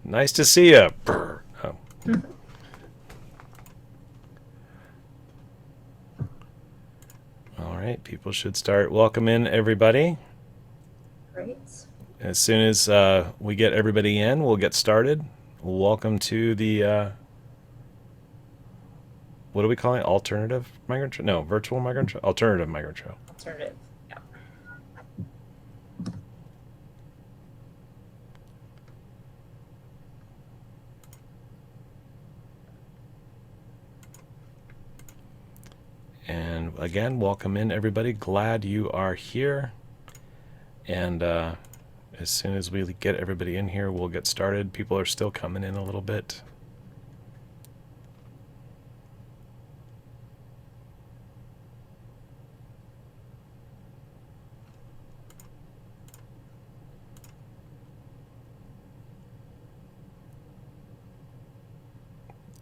Nice to see you. Brr. Oh. All right, people should start. Welcome in, everybody. Great. As soon as we get everybody in, we'll get started. Welcome to the, what are we calling it? Alternative migrant trail? No, virtual migrant trail? Alternative migrant trail. Alternative. Yeah. And again, welcome in, everybody. Glad you are here. And as soon as we get everybody in here, we'll get started. People are still coming in a little bit.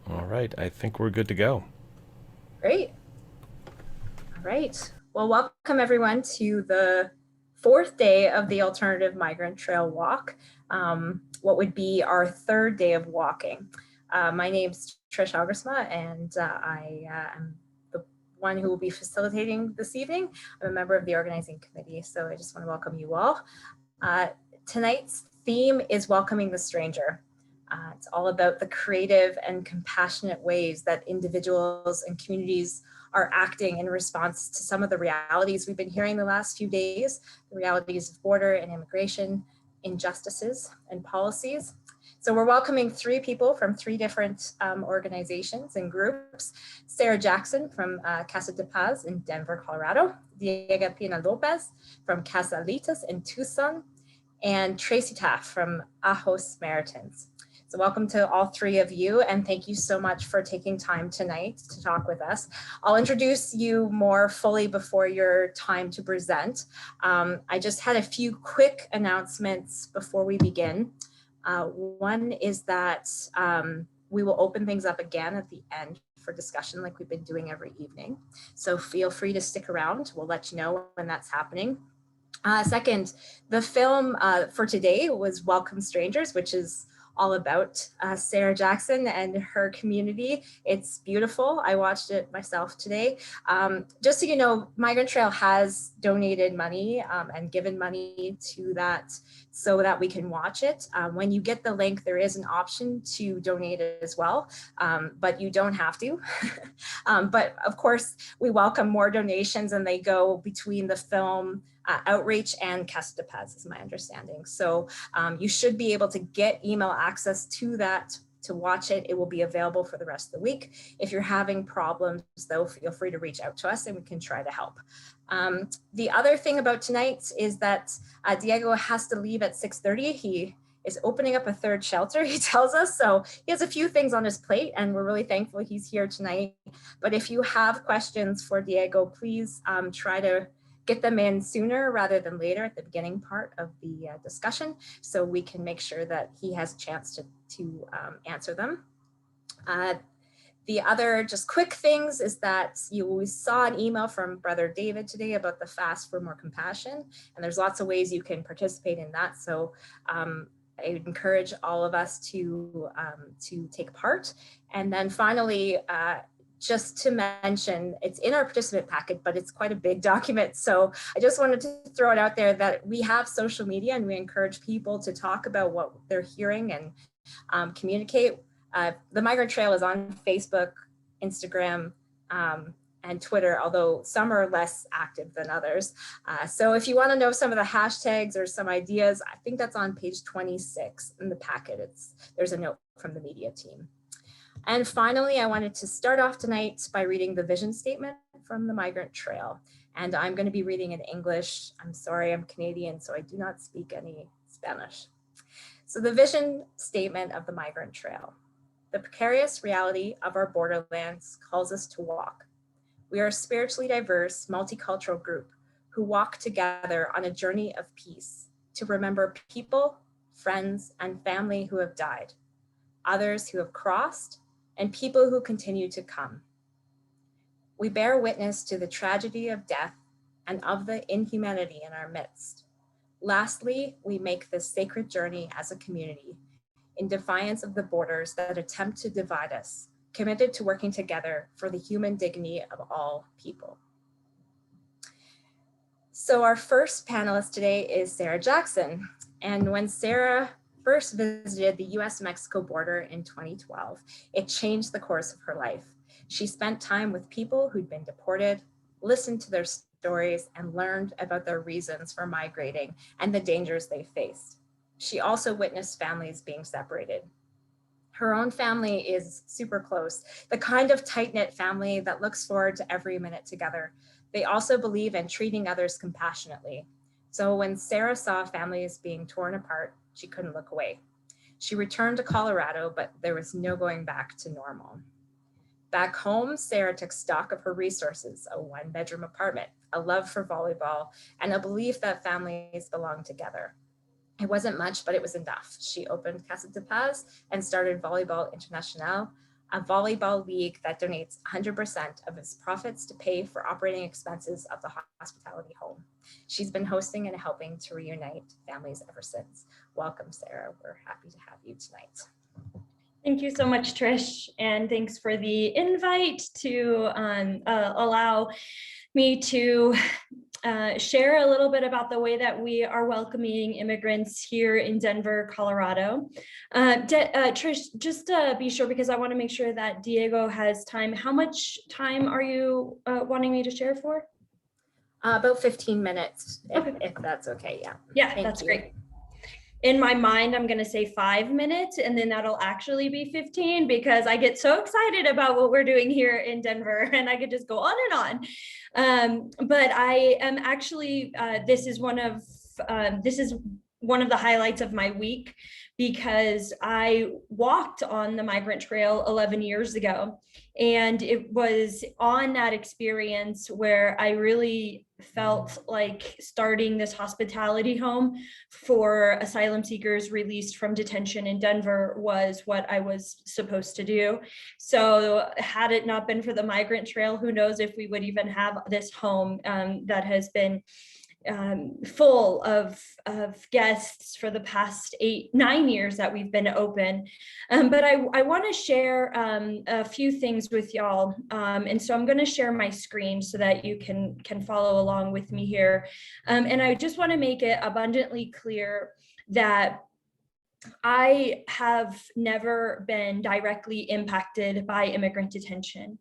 All right, I think we're good to go. Great. All right. Well, welcome everyone to the fourth day of the Alternative Migrant Trail Walk, what would be our third day of walking. My name's Trish Augersma, and I am the one who will be facilitating this evening. I'm a member of the organizing committee, so I just want to welcome you all. Uh, Tonight's theme is welcoming the stranger. It's all about the creative and compassionate ways that individuals and communities are acting in response to some of the realities we've been hearing the last few days, the realities of border and immigration, injustices and policies. So we're welcoming three people from three different organizations and groups. Sarah Jackson from Casa de Paz in Denver, Colorado, Diego Pina Lopez from Casalitas in Tucson, and Tracy Taft from Ajo Samaritans. So welcome to all three of you, and thank you so much for taking time tonight to talk with us. I'll introduce you more fully before your time to present. I just had a few quick announcements before we begin. One is that we will open things up again at the end for discussion like we've been doing every evening. So feel free to stick around. We'll let you know when that's happening. Second, the film for today was Welcome Strangers, which is all about Sarah Jackson and her community. It's beautiful. I watched it myself today. Just so you know, Migrant Trail has donated money and given money to that so that we can watch it. When you get the link, there is an option to donate it as well, but you don't have to. But of course, we welcome more donations, and they go between the film outreach and Casa de Paz is my understanding. So you should be able to get email access to that to watch it. It will be available for the rest of the week. If you're having problems, though, feel free to reach out to us and we can try to help. The other thing about tonight is that Diego has to leave at 6:30. He is opening up a third shelter, he tells us. So he has a few things on his plate, and we're really thankful he's here tonight. But if you have questions for Diego, please try to get them in sooner rather than later at the beginning part of the discussion, so we can make sure that he has a chance to answer them. The other just quick things is that you saw an email from Brother David today about the Fast for More Compassion, and there's lots of ways you can participate in that. So I would encourage all of us to take part. And then finally, just to mention, it's in our participant packet, but it's quite a big document. So I just wanted to throw it out there that we have social media, and we encourage people to talk about what they're hearing and communicate. The Migrant Trail is on Facebook, Instagram, and Twitter, although some are less active than others. So if you want to know some of the hashtags or some ideas, I think that's on page 26 in the packet. There's a note from the media team. And finally, I wanted to start off tonight by reading the vision statement from the Migrant Trail. And I'm going to be reading in English. I'm sorry, I'm Canadian, so I do not speak any Spanish. So the vision statement of the Migrant Trail. The precarious reality of our borderlands calls us to walk. We are a spiritually diverse, multicultural group who walk together on a journey of peace to remember people, friends, and family who have died, others who have crossed, and people who continue to come. We bear witness to the tragedy of death and of the inhumanity in our midst. Lastly, we make this sacred journey as a community, in defiance of the borders that attempt to divide us, committed to working together for the human dignity of all people. So our first panelist today is Sarah Jackson. And when Sarah first visited the US-Mexico border in 2012, it changed the course of her life. She spent time with people who'd been deported, listened to their stories, and learned about their reasons for migrating and the dangers they faced. She also witnessed families being separated. Her own family is super close, the kind of tight-knit family that looks forward to every minute together. They also believe in treating others compassionately. So when Sarah saw families being torn apart, she couldn't look away. She returned to Colorado, but there was no going back to normal. Back home, Sarah took stock of her resources, a one-bedroom apartment, a love for volleyball, and a belief that families belong together. It wasn't much, but it was enough. She opened Casa de Paz and started Volleyball International, a volleyball league that donates 100% of its profits to pay for operating expenses of the hospitality home. She's been hosting and helping to reunite families ever since. Welcome, Sarah. We're happy to have you tonight. Thank you so much, Trish, and thanks for the invite to allow me to share a little bit about the way that we are welcoming immigrants here in Denver, Colorado. Trish, just be sure, because I want to make sure that Diego has time. How much time are you wanting me to share for? About 15 minutes, if that's okay, yeah. Yeah, that's great. In my mind, I'm going to say 5 minutes, and then that'll actually be 15 because I get so excited about what we're doing here in Denver, and I could just go on and on. But I am actually, this is one of the highlights of my week, because I walked on the Migrant Trail 11 years ago. And it was on that experience where I really felt like starting this hospitality home for asylum seekers released from detention in Denver was what I was supposed to do. So had it not been for the Migrant Trail, who knows if we would even have this home that has been full of guests for the past 9 years that we've been open. But I want to share a few things with y'all. And so I'm going to share my screen so that you can follow along with me here. And I just want to make it abundantly clear that I have never been directly impacted by immigrant detention.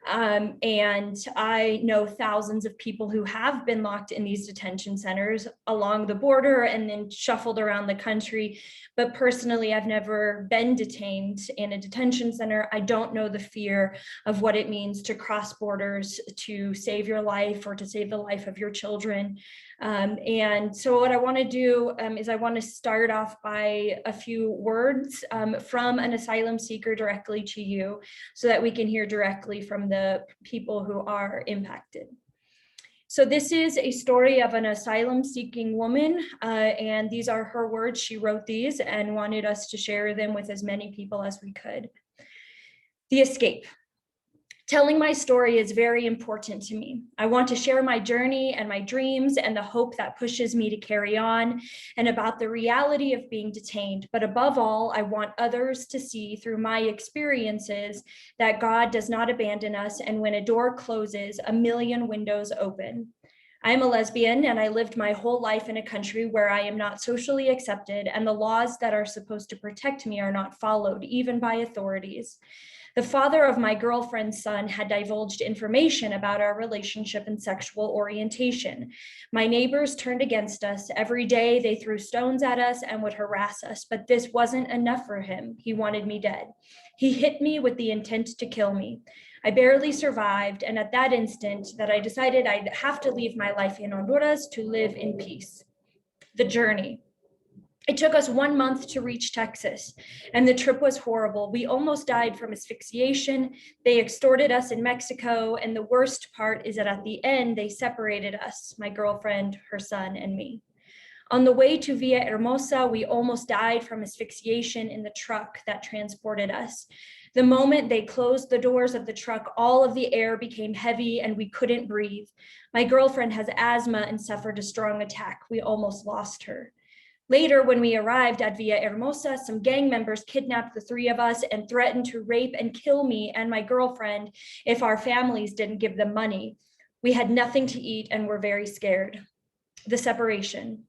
And I know thousands of people who have been locked in these detention centers along the border and then shuffled around the country. But personally, I've never been detained in a detention center. I don't know the fear of what it means to cross borders to save your life or to save the life of your children. And so what I want to do is I want to start off by a few words from an asylum seeker directly to you, so that we can hear directly from the people who are impacted. So this is a story of an asylum seeking woman, and these are her words. She wrote these and wanted us to share them with as many people as we could. The escape. Telling my story is very important to me. I want to share my journey and my dreams and the hope that pushes me to carry on, and about the reality of being detained. But above all, I want others to see through my experiences that God does not abandon us, and when a door closes, a million windows open. I am a lesbian, and I lived my whole life in a country where I am not socially accepted, and the laws that are supposed to protect me are not followed, even by authorities. The father of my girlfriend's son had divulged information about our relationship and sexual orientation. My neighbors turned against us. Every day they threw stones at us and would harass us, but this wasn't enough for him. He wanted me dead. He hit me with the intent to kill me. I barely survived, and at that instant that I decided I'd have to leave my life in Honduras to live in peace. The journey. It took us 1 month to reach Texas, and the trip was horrible. We almost died from asphyxiation. They extorted us in Mexico, and the worst part is that at the end, they separated us, my girlfriend, her son, and me. On the way to Villahermosa, we almost died from asphyxiation in the truck that transported us. The moment they closed the doors of the truck, all of the air became heavy and we couldn't breathe. My girlfriend has asthma and suffered a strong attack. We almost lost her. Later, when we arrived at Villahermosa, some gang members kidnapped the three of us and threatened to rape and kill me and my girlfriend if our families didn't give them money. We had nothing to eat and were very scared. The separation.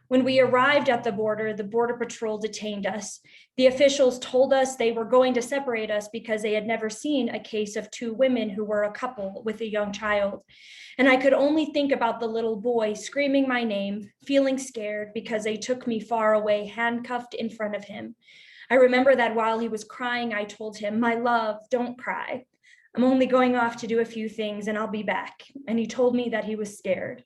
When we arrived at the Border Patrol detained us. The officials told us they were going to separate us because they had never seen a case of two women who were a couple with a young child. And I could only think about the little boy screaming my name, feeling scared because they took me far away, handcuffed in front of him. I remember that while he was crying, I told him, "My love, don't cry. I'm only going off to do a few things and I'll be back." And he told me that he was scared.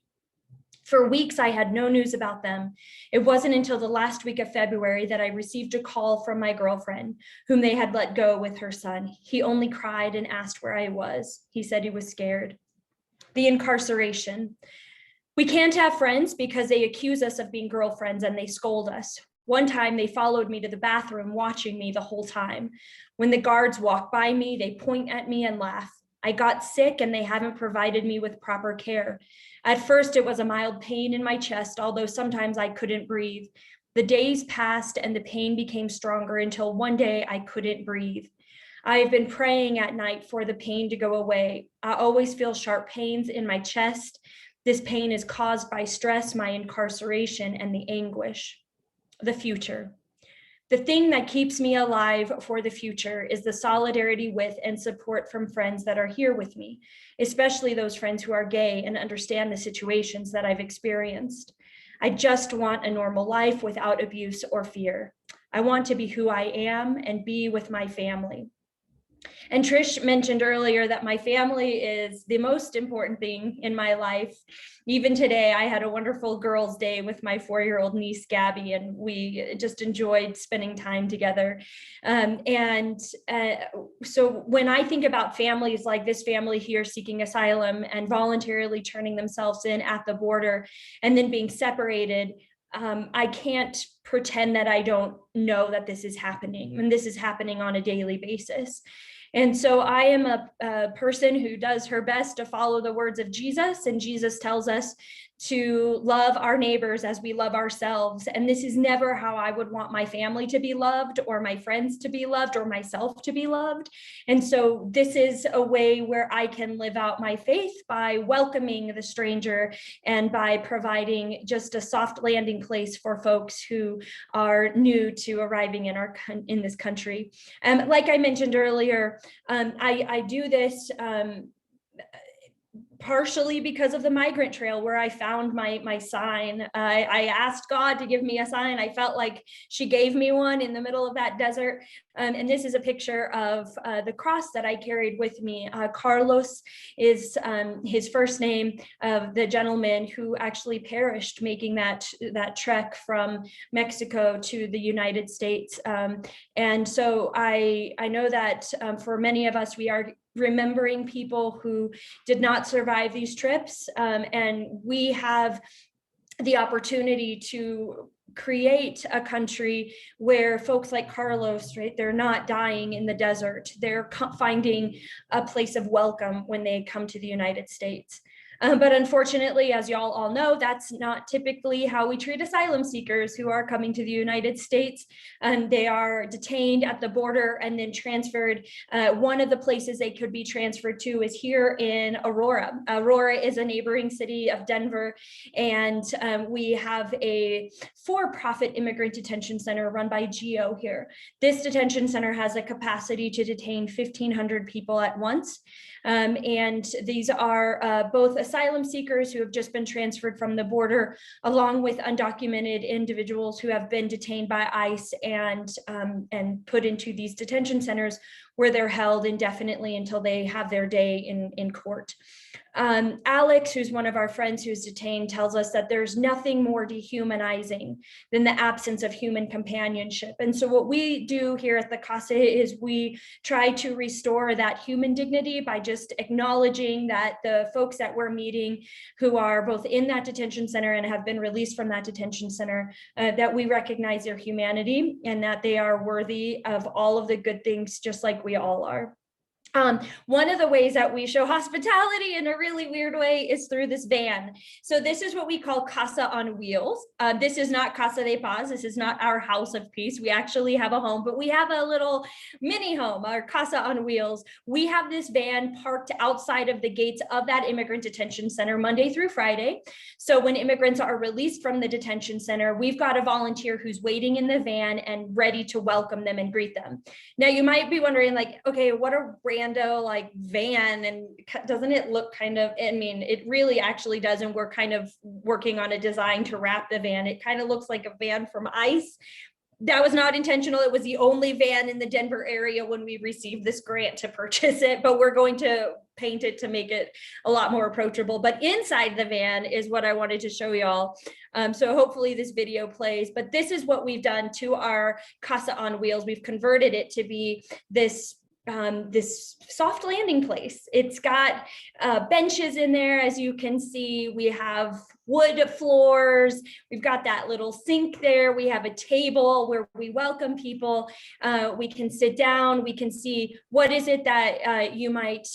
For weeks, I had no news about them. It wasn't until the last week of February that I received a call from my girlfriend, whom they had let go with her son. He only cried and asked where I was. He said he was scared. The incarceration. We can't have friends because they accuse us of being girlfriends and they scold us. One time they followed me to the bathroom, watching me the whole time. When the guards walk by me, they point at me and laugh. I got sick and they haven't provided me with proper care. At first, it was a mild pain in my chest, although sometimes I couldn't breathe. The days passed and the pain became stronger until one day I couldn't breathe. I have been praying at night for the pain to go away. I always feel sharp pains in my chest. This pain is caused by stress, my incarceration, and the anguish. The future. The thing that keeps me alive for the future is the solidarity with and support from friends that are here with me, especially those friends who are gay and understand the situations that I've experienced. I just want a normal life without abuse or fear. I want to be who I am and be with my family. And Trish mentioned earlier that my family is the most important thing in my life. Even today, I had a wonderful girls' day with my 4-year-old niece, Gabby, and we just enjoyed spending time together. So when I think about families like this family here seeking asylum and voluntarily turning themselves in at the border and then being separated, I can't pretend that I don't know that this is happening, and this is happening on a daily basis. And so I am a person who does her best to follow the words of Jesus, and Jesus tells us to love our neighbors as we love ourselves. And this is never how I would want my family to be loved, or my friends to be loved, or myself to be loved. And so this is a way where I can live out my faith by welcoming the stranger and by providing just a soft landing place for folks who are new to arriving in this country. Like I mentioned earlier, I do this partially because of the Migrant Trail, where I found my sign. I asked God to give me a sign. I felt like she gave me one in the middle of that desert. And this is a picture of the cross that I carried with me. Carlos is his first name of the gentleman who actually perished making that trek from Mexico to the United States. And so I know that for many of us, we are remembering people who did not survive these trips. And we have the opportunity to create a country where folks like Carlos, right, they're not dying in the desert. They're finding a place of welcome when they come to the United States. But unfortunately, as y'all all know, that's not typically how we treat asylum seekers who are coming to the United States. And they are detained at the border and then transferred. One of the places they could be transferred to is here in Aurora. Aurora is a neighboring city of Denver. And we have a for-profit immigrant detention center run by GEO here. This detention center has a capacity to detain 1,500 people at once. And these are both asylum seekers who have just been transferred from the border, along with undocumented individuals who have been detained by ICE and put into these detention centers where they're held indefinitely until they have their day in court. Alex, who's one of our friends who's detained, tells us that there's nothing more dehumanizing than the absence of human companionship. And so what we do here at the CASA is we try to restore that human dignity by just acknowledging that the folks that we're meeting who are both in that detention center and have been released from that detention center, that we recognize their humanity and that they are worthy of all of the good things, just like we all are. One of the ways that we show hospitality in a really weird way is through this van. So this is what we call Casa on Wheels. This is not Casa de Paz. This is not our house of peace. We actually have a home, but we have a little mini home, our Casa on Wheels. We have this van parked outside of the gates of that immigrant detention center Monday through Friday. So when immigrants are released from the detention center, we've got a volunteer who's waiting in the van and ready to welcome them and greet them. Now you might be wondering, like, okay, what a random like van, and doesn't it look kind of, I mean, it really actually does, and we're kind of working on a design to wrap the van. It kind of looks like a van from ICE. That was not intentional. It was the only van in the Denver area when we received this grant to purchase it, but we're going to paint it to make it a lot more approachable. But inside the van is what I wanted to show y'all. So hopefully this video plays, but this is what we've done to our Casa on Wheels. We've converted it to be this soft landing place. It's got benches in there, as you can see. We have wood floors. We've got that little sink there. We have a table where we welcome people. We can sit down. We can see what is it that you might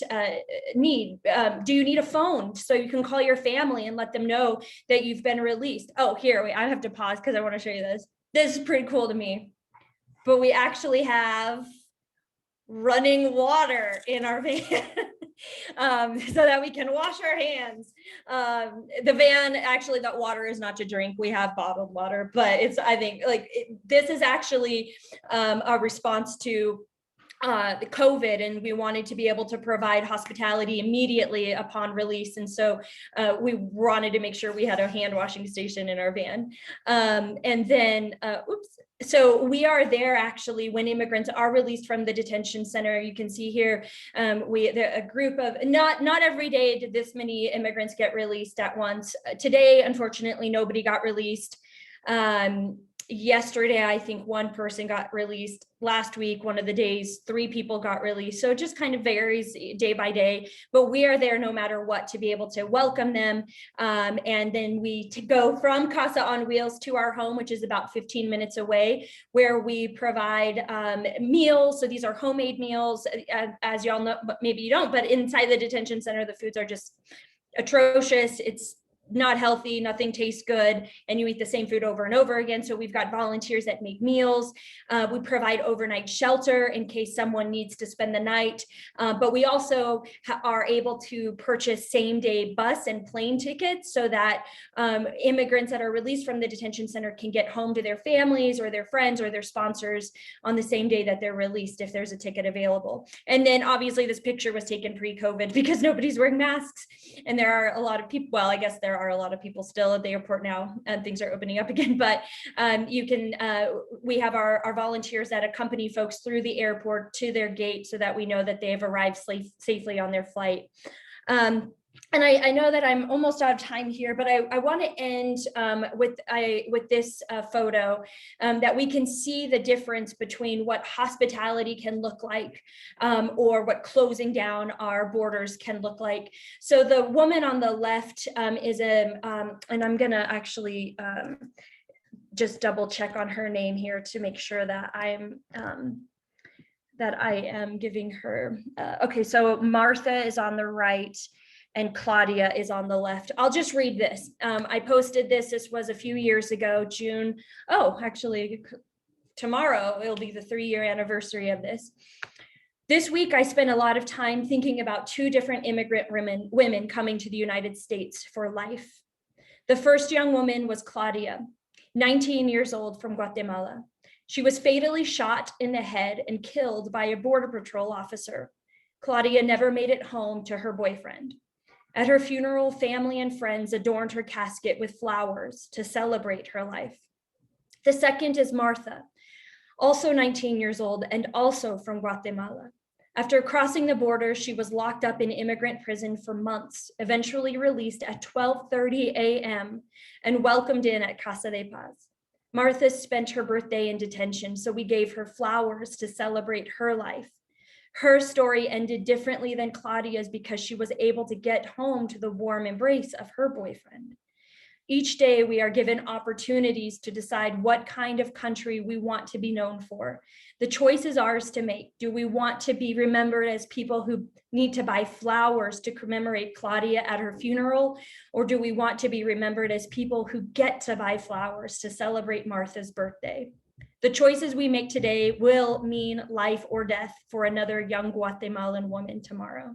need. Do you need a phone so you can call your family and let them know that you've been released? Oh, here, wait, I have to pause because I want to show you this. This is pretty cool to me. But we actually have running water in our van so that we can wash our hands. The van, actually, that water is not to drink. We have bottled water, but it's, I think, like, this is actually a response to the COVID, and we wanted to be able to provide hospitality immediately upon release. And so we wanted to make sure we had a hand washing station in our van. And then, so we are there actually when immigrants are released from the detention center. You can see here, a group of, not every day did this many immigrants get released at once. Today, unfortunately, nobody got released. Yesterday, I think one person got released. Last week, one of the days, 3 people got released. So it just kind of varies day by day, but we are there no matter what to be able to welcome them. And then we go from Casa on Wheels to our home, which is about 15 minutes away, where we provide meals. So these are homemade meals, as y'all know, but maybe you don't, but inside the detention center, the foods are just atrocious. It's not healthy, nothing tastes good, and you eat the same food over and over again. So we've got volunteers that make meals. We provide overnight shelter in case someone needs to spend the night. But we also are able to purchase same-day bus and plane tickets so that immigrants that are released from the detention center can get home to their families or their friends or their sponsors on the same day that they're released if there's a ticket available. And then obviously this picture was taken pre-COVID because nobody's wearing masks. And there are a lot of people, well, I guess there are a lot of people still at the airport now and things are opening up again, but you can, we have our volunteers that accompany folks through the airport to their gate so that we know that they have arrived safely on their flight. And I know that I'm almost out of time here, but I want to end with this photo that we can see the difference between what hospitality can look like or what closing down our borders can look like. So the woman on the left is and I'm going to actually just double check on her name here to make sure that I am giving her. Okay, so Martha is on the right and Claudia is on the left. I'll just read this. I posted this. This was a few years ago, June. Oh, actually, tomorrow it'll be the 3-year anniversary of this. This week, I spent a lot of time thinking about 2 different immigrant women coming to the United States for life. The first young woman was Claudia, 19 years old, from Guatemala. She was fatally shot in the head and killed by a Border Patrol officer. Claudia never made it home to her boyfriend. At her funeral, family and friends adorned her casket with flowers to celebrate her life. The second is Martha, also 19 years old and also from Guatemala. After crossing the border, she was locked up in immigrant prison for months, eventually released at 12:30 a.m. and welcomed in at Casa de Paz. Martha spent her birthday in detention, so we gave her flowers to celebrate her life. Her story ended differently than Claudia's because she was able to get home to the warm embrace of her boyfriend. Each day we are given opportunities to decide what kind of country we want to be known for. The choice is ours to make. Do we want to be remembered as people who need to buy flowers to commemorate Claudia at her funeral? Or do we want to be remembered as people who get to buy flowers to celebrate Martha's birthday? The choices we make today will mean life or death for another young Guatemalan woman tomorrow.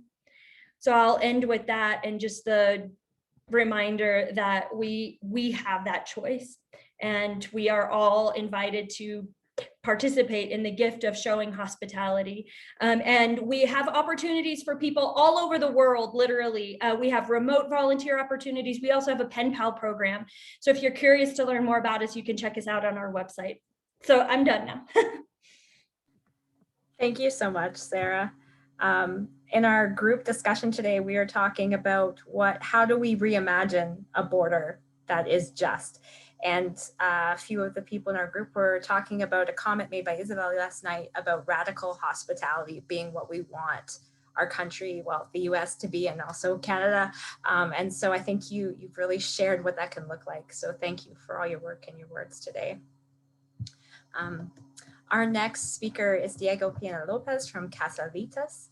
So I'll end with that, and just the reminder that we have that choice, and we are all invited to participate in the gift of showing hospitality. And we have opportunities for people all over the world, literally. We have remote volunteer opportunities. We also have a pen pal program. So if you're curious to learn more about us, you can check us out on our website. So I'm done now. Thank you so much, Sarah. In our group discussion today, we are talking about how do we reimagine a border that is just? And a few of the people in our group were talking about a comment made by Isabel last night about radical hospitality being what we want our country, well, the US to be, and also Canada. And so I think you've really shared what that can look like. So thank you for all your work and your words today. Our next speaker is Diego Piana Lopez from Casalitas.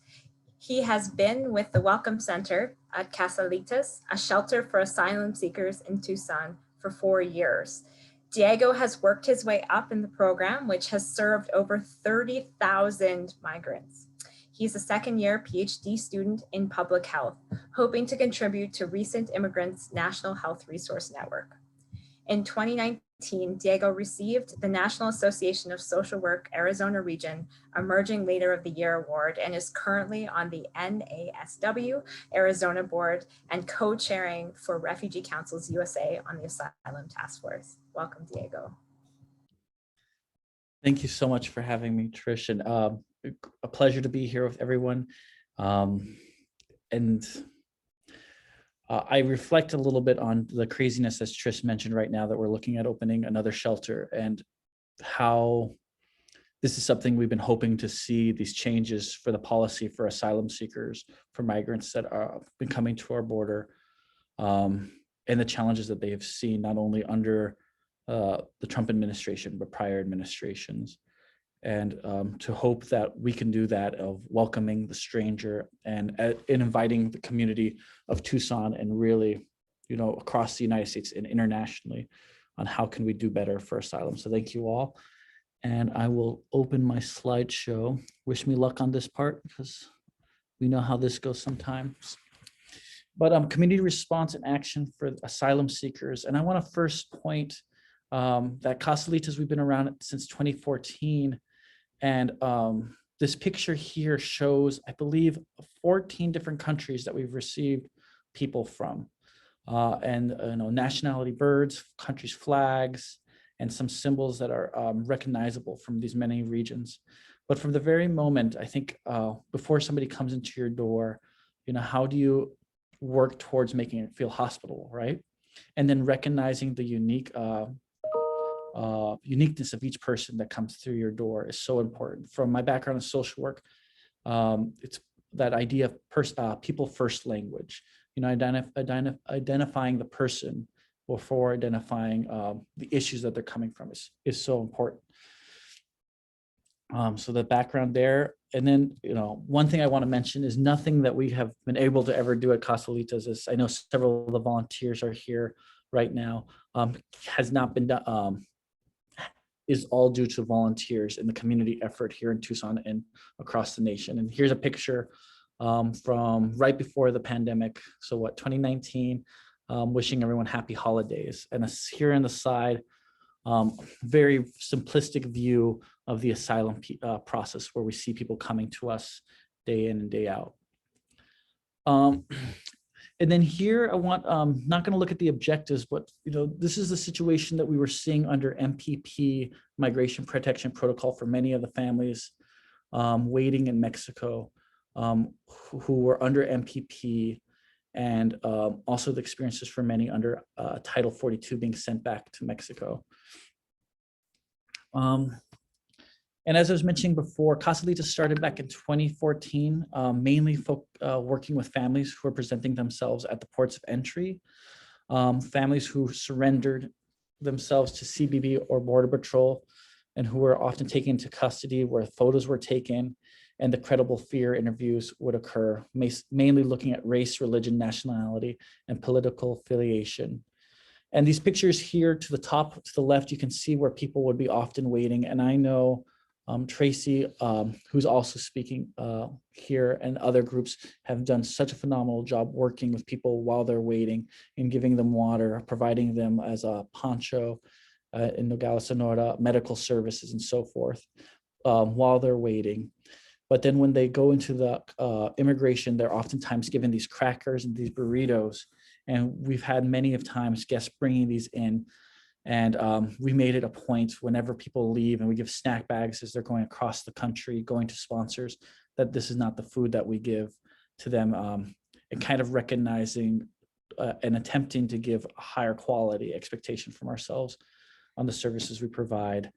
He has been with the Welcome Center at Casalitas, a shelter for asylum seekers in Tucson, for 4 years. Diego has worked his way up in the program, which has served over 30,000 migrants. He's a second-year PhD student in public health, hoping to contribute to Recent Immigrants National Health Resource Network. In 2019, Diego received the National Association of Social Work Arizona Region Emerging Leader of the Year Award, and is currently on the NASW Arizona Board and co-chairing for Refugee Councils USA on the Asylum Task Force. Welcome, Diego. Thank you so much for having me, Trish, and a pleasure to be here with everyone. I reflect a little bit on the craziness, as Trish mentioned right now, that we're looking at opening another shelter, and how this is something we've been hoping to see, these changes for the policy for asylum seekers, for migrants that have been coming to our border, and the challenges that they have seen not only under the Trump administration, but prior administrations. And to hope that we can do that, of welcoming the stranger and inviting the community of Tucson and really, across the United States and internationally, on how can we do better for asylum. So thank you all. And I will open my slideshow. Wish me luck on this part, because we know how this goes sometimes. But community response and action for asylum seekers. And I want to first point that Casalitas, we've been around since 2014. And this picture here shows, I believe, 14 different countries that we've received people from, and nationality birds, countries' flags, and some symbols that are recognizable from these many regions. But from the very moment, I think, before somebody comes into your door, how do you work towards making it feel hospitable, right? And then recognizing the uniqueness of each person that comes through your door is so important. From my background in social work, it's that idea of people first language, identifying the person before identifying the issues that they're coming from is so important. So the background there. And then, one thing I want to mention is nothing that we have been able to ever do at Casalitas, is I know several of the volunteers are here right now, has not been done, is all due to volunteers and the community effort here in Tucson and across the nation. And here's a picture from right before the pandemic. So 2019, wishing everyone happy holidays. And here on the side, very simplistic view of the asylum process, where we see people coming to us day in and day out. And then here I want, not going to look at the objectives, but this is the situation that we were seeing under MPP, Migration Protection Protocol, for many of the families waiting in Mexico, who were under MPP, and also the experiences for many under Title 42 being sent back to Mexico. And as I was mentioning before, Casalitas started back in 2014, mainly working with families who are presenting themselves at the ports of entry. families who surrendered themselves to CBP or Border Patrol and who were often taken into custody where photos were taken and the credible fear interviews would occur, mainly looking at race, religion, nationality, and political affiliation. And these pictures here to the top, to the left, you can see where people would be often waiting. And I know Tracy, who's also speaking here, and other groups have done such a phenomenal job working with people while they're waiting and giving them water, providing them as a poncho in Nogales, Sonora, medical services and so forth while they're waiting. But then when they go into the immigration, they're oftentimes given these crackers and these burritos. And we've had many of times guests bringing these in. And we made it a point whenever people leave and we give snack bags as they're going across the country, going to sponsors, that this is not the food that we give to them, and kind of recognizing and attempting to give a higher quality expectation from ourselves on the services we provide.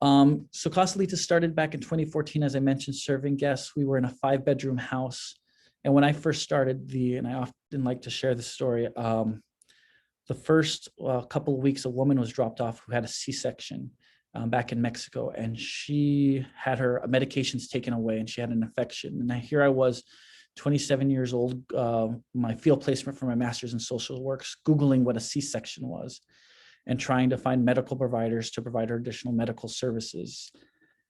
So Casalitas started back in 2014, as I mentioned, serving guests. We were in a 5-bedroom house. And when I first started and I often like to share this story, the first couple of weeks, a woman was dropped off who had a C-section back in Mexico, and she had her medications taken away and she had an infection. And here I was, 27 years old, my field placement for my master's in social works, Googling what a C-section was and trying to find medical providers to provide her additional medical services.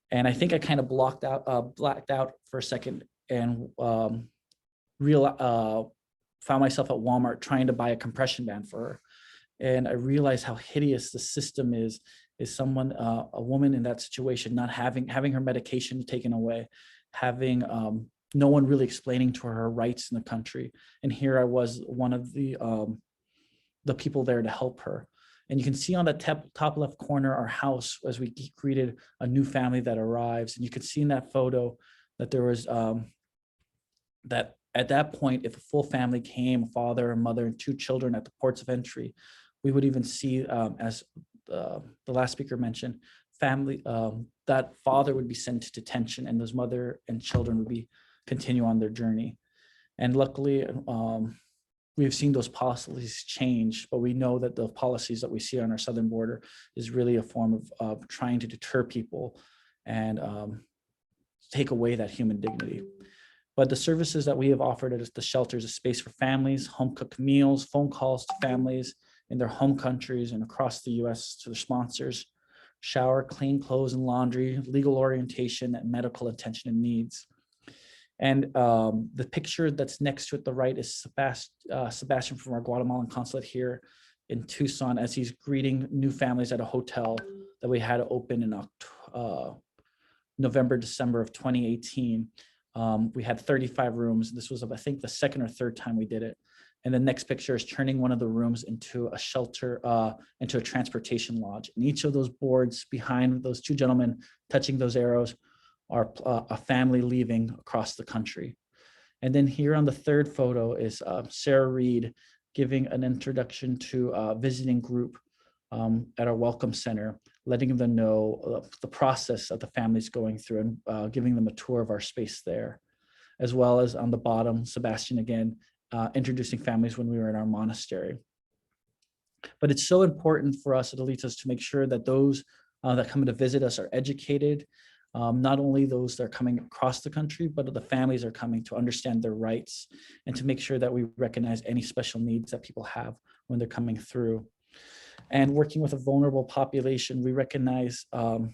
And I think I kind of blacked out for a second and found myself at Walmart trying to buy a compression band for her. And I realized how hideous the system is someone, a woman in that situation, not having her medication taken away, having no one really explaining to her rights in the country. And here I was, one of the people there to help her. And you can see on the top left corner, our house, as we greeted a new family that arrives. And you could see in that photo that there was, that at that point, if a full family came, a father, a mother, and 2 children at the ports of entry, we would even see, as the last speaker mentioned, family, that father would be sent to detention and those mother and children would continue on their journey. And luckily, we've seen those policies change, but we know that the policies that we see on our southern border is really a form of trying to deter people and take away that human dignity. But the services that we have offered at the shelters, a space for families, home cooked meals, phone calls to families in their home countries and across the US to their sponsors, shower, clean clothes and laundry, legal orientation, and medical attention and needs. And the picture that's next to it, the right, is Sebastian from our Guatemalan consulate here in Tucson as he's greeting new families at a hotel that we had open in November, December of 2018. We had 35 rooms. This was, I think, the second or third time we did it. And the next picture is turning one of the rooms into a shelter, into a transportation lodge. And each of those boards behind those 2 gentlemen touching those arrows are a family leaving across the country. And then here on the third photo is Sarah Reed giving an introduction to a visiting group at our Welcome Center, letting them know the process that the family's going through and giving them a tour of our space there. As well as on the bottom, Sebastian again, introducing families when we were in our monastery. But it's so important for us at Alitas to make sure that those that come to visit us are educated, not only those that are coming across the country, but the families are coming to understand their rights and to make sure that we recognize any special needs that people have when they're coming through. And working with a vulnerable population, we recognize the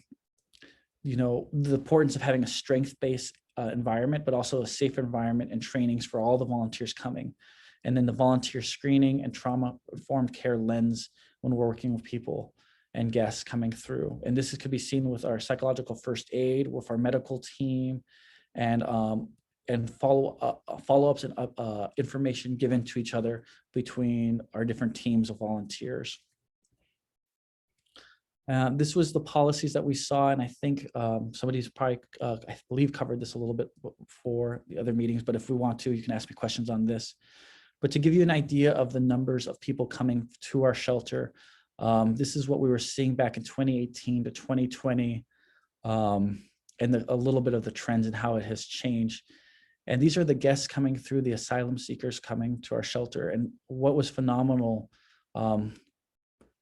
importance of having a strength-based environment, but also a safe environment and trainings for all the volunteers coming. And then the volunteer screening and trauma-informed care lens when we're working with people and guests coming through. And this could be seen with our psychological first aid, with our medical team, and follow-ups and information given to each other between our different teams of volunteers. This was the policies that we saw, and I think somebody's probably, I believe, covered this a little bit for the other meetings, but if we want to, you can ask me questions on this. But to give you an idea of the numbers of people coming to our shelter, this is what we were seeing back in 2018 to 2020, and a little bit of the trends and how it has changed. And these are the guests coming through, the asylum seekers coming to our shelter. And what was phenomenal,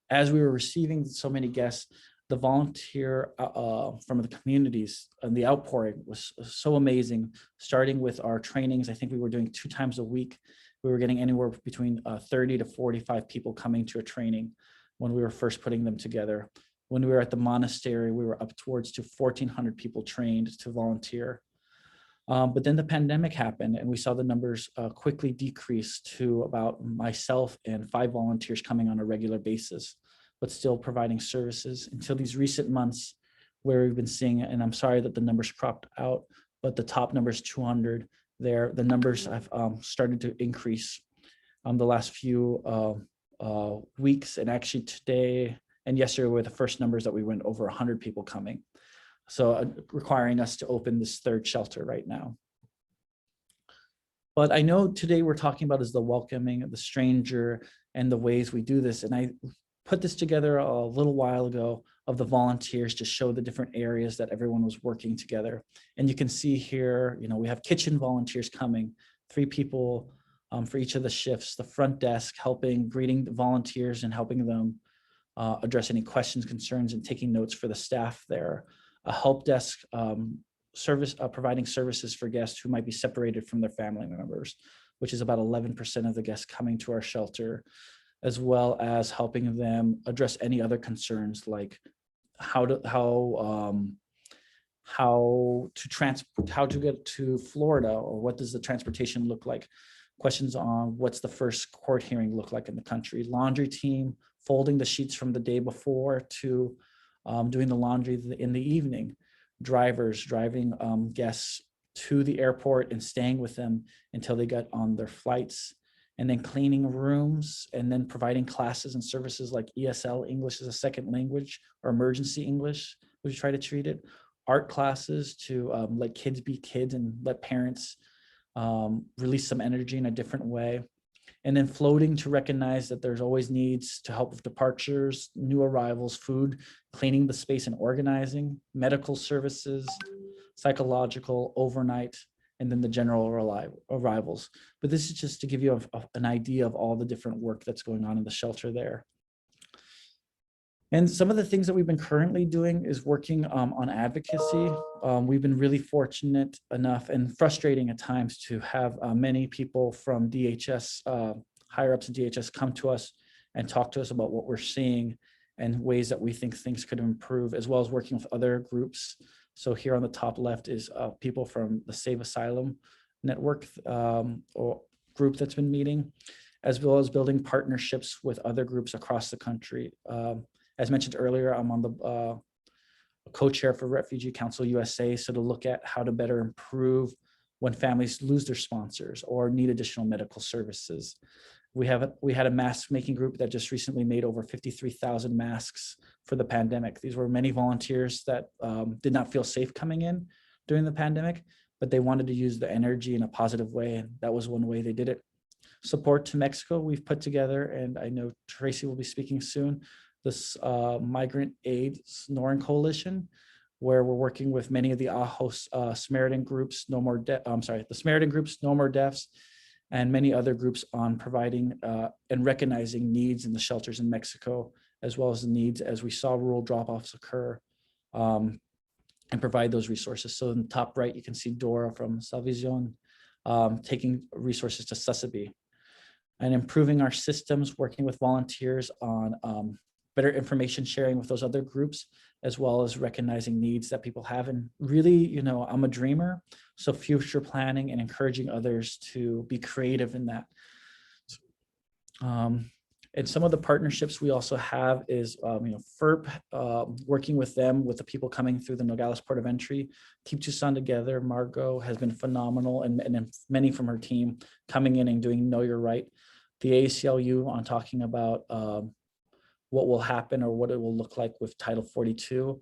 as we were receiving so many guests, the volunteer from the communities and the outpouring was so amazing. Starting with our trainings, I think we were doing 2 times a week. We were getting anywhere between 30 to 45 people coming to a training when we were first putting them together. When we were at the monastery, we were up towards to 1,400 people trained to volunteer. But then the pandemic happened and we saw the numbers quickly decrease to about myself and 5 volunteers coming on a regular basis, but still providing services until these recent months where we've been seeing, and I'm sorry that the numbers cropped out, but the top number is 200 there. The numbers have started to increase the last few weeks, and actually today and yesterday were the first numbers that we went over 100 people coming. So requiring us to open this 3rd shelter right now. But I know today we're talking about is the welcoming of the stranger and the ways we do this. And I put this together a little while ago of the volunteers to show the different areas that everyone was working together. And you can see here, you know, we have kitchen volunteers coming, 3 people for each of the shifts, the front desk helping, greeting the volunteers and helping them address any questions, concerns, and taking notes for the staff there. A help desk service providing services for guests who might be separated from their family members, which is about 11% of the guests coming to our shelter, as well as helping them address any other concerns like how to get to Florida, or what does the transportation look like? Questions on what's the first court hearing look like in the country? Laundry team, folding the sheets from the day before to doing the laundry in the evening. Drivers driving guests to the airport and staying with them until they got on their flights, and then cleaning rooms, and then providing classes and services like ESL, English as a second language, or emergency English, we try to treat it. Art classes to let kids be kids and let parents release some energy in a different way. And then floating to recognize that there's always needs to help with departures, new arrivals, food, cleaning the space and organizing, medical services, psychological, overnight, and then the general arrivals. But this is just to give you an idea of all the different work that's going on in the shelter there. And some of the things that we've been currently doing is working on advocacy. We've been really fortunate enough and frustrating at times to have many people from DHS, higher ups in DHS, come to us and talk to us about what we're seeing and ways that we think things could improve, as well as working with other groups. So here on the top left is people from the Save Asylum Network or group that's been meeting, as well as building partnerships with other groups across the country. As mentioned earlier, I'm on the co-chair for Refugee Council USA, so to look at how to better improve when families lose their sponsors or need additional medical services. We had a mask making group that just recently made over 53,000 masks for the pandemic. These were many volunteers that did not feel safe coming in during the pandemic, but they wanted to use the energy in a positive way, and that was one way they did it. Support to Mexico, we've put together, and I know Tracy will be speaking soon, this Migrant Aid Snoring Coalition, where we're working with many of the Samaritan groups, the Samaritan groups, No More Deaths, and many other groups on providing and recognizing needs in the shelters in Mexico, as well as the needs as we saw rural drop-offs occur, and provide those resources. So in the top right, you can see Dora from Salvacion taking resources to Sasabe, and improving our systems, working with volunteers on better information sharing with those other groups, as well as recognizing needs that people have. And really, you know, I'm a dreamer, so future planning and encouraging others to be creative in that. And some of the partnerships we also have is, FERP, working with them, with the people coming through the Nogales Port of Entry. Team Tucson together, Margot has been phenomenal, and many from her team coming in and doing Know Your Right. The ACLU on talking about what will happen or what it will look like with Title 42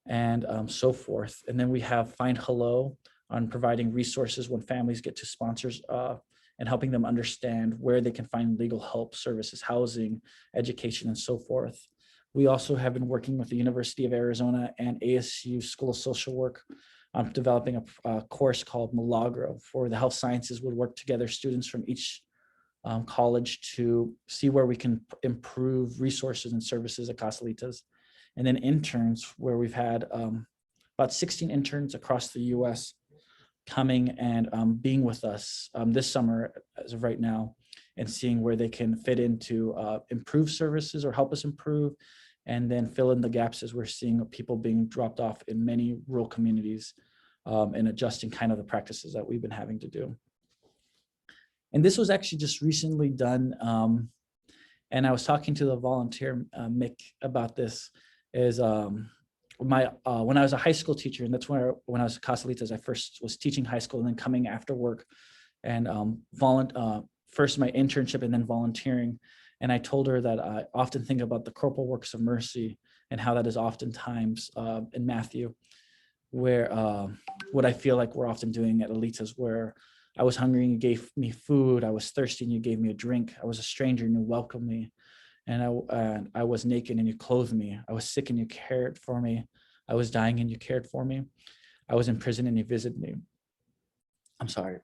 and so forth. And then we have Find Hello on providing resources when families get to sponsors and helping them understand where they can find legal help, services, housing, education, and so forth. We also have been working with the University of Arizona and ASU School of Social Work I'm developing a course called Milagro, for the health sciences would work together, students from each college, to see where we can improve resources and services at Casalitas. And then interns, where we've had about 16 interns across the US coming and being with us this summer as of right now, and seeing where they can fit into improve services or help us improve, and then fill in the gaps as we're seeing people being dropped off in many rural communities, and adjusting kind of the practices that we've been having to do. And this was actually just recently done. And I was talking to the volunteer, Mick, about this, is when I was a high school teacher, and that's when I was at Casalitas, I first was teaching high school and then coming after work, and first my internship and then volunteering. And I told her that I often think about the corporal works of mercy and how that is oftentimes in Matthew, where what I feel like we're often doing at Alitas, where I was hungry and you gave me food, I was thirsty and you gave me a drink, I was a stranger and you welcomed me, and I was naked and you clothed me, I was sick and you cared for me, I was dying and you cared for me, I was in prison and you visited me. I'm sorry.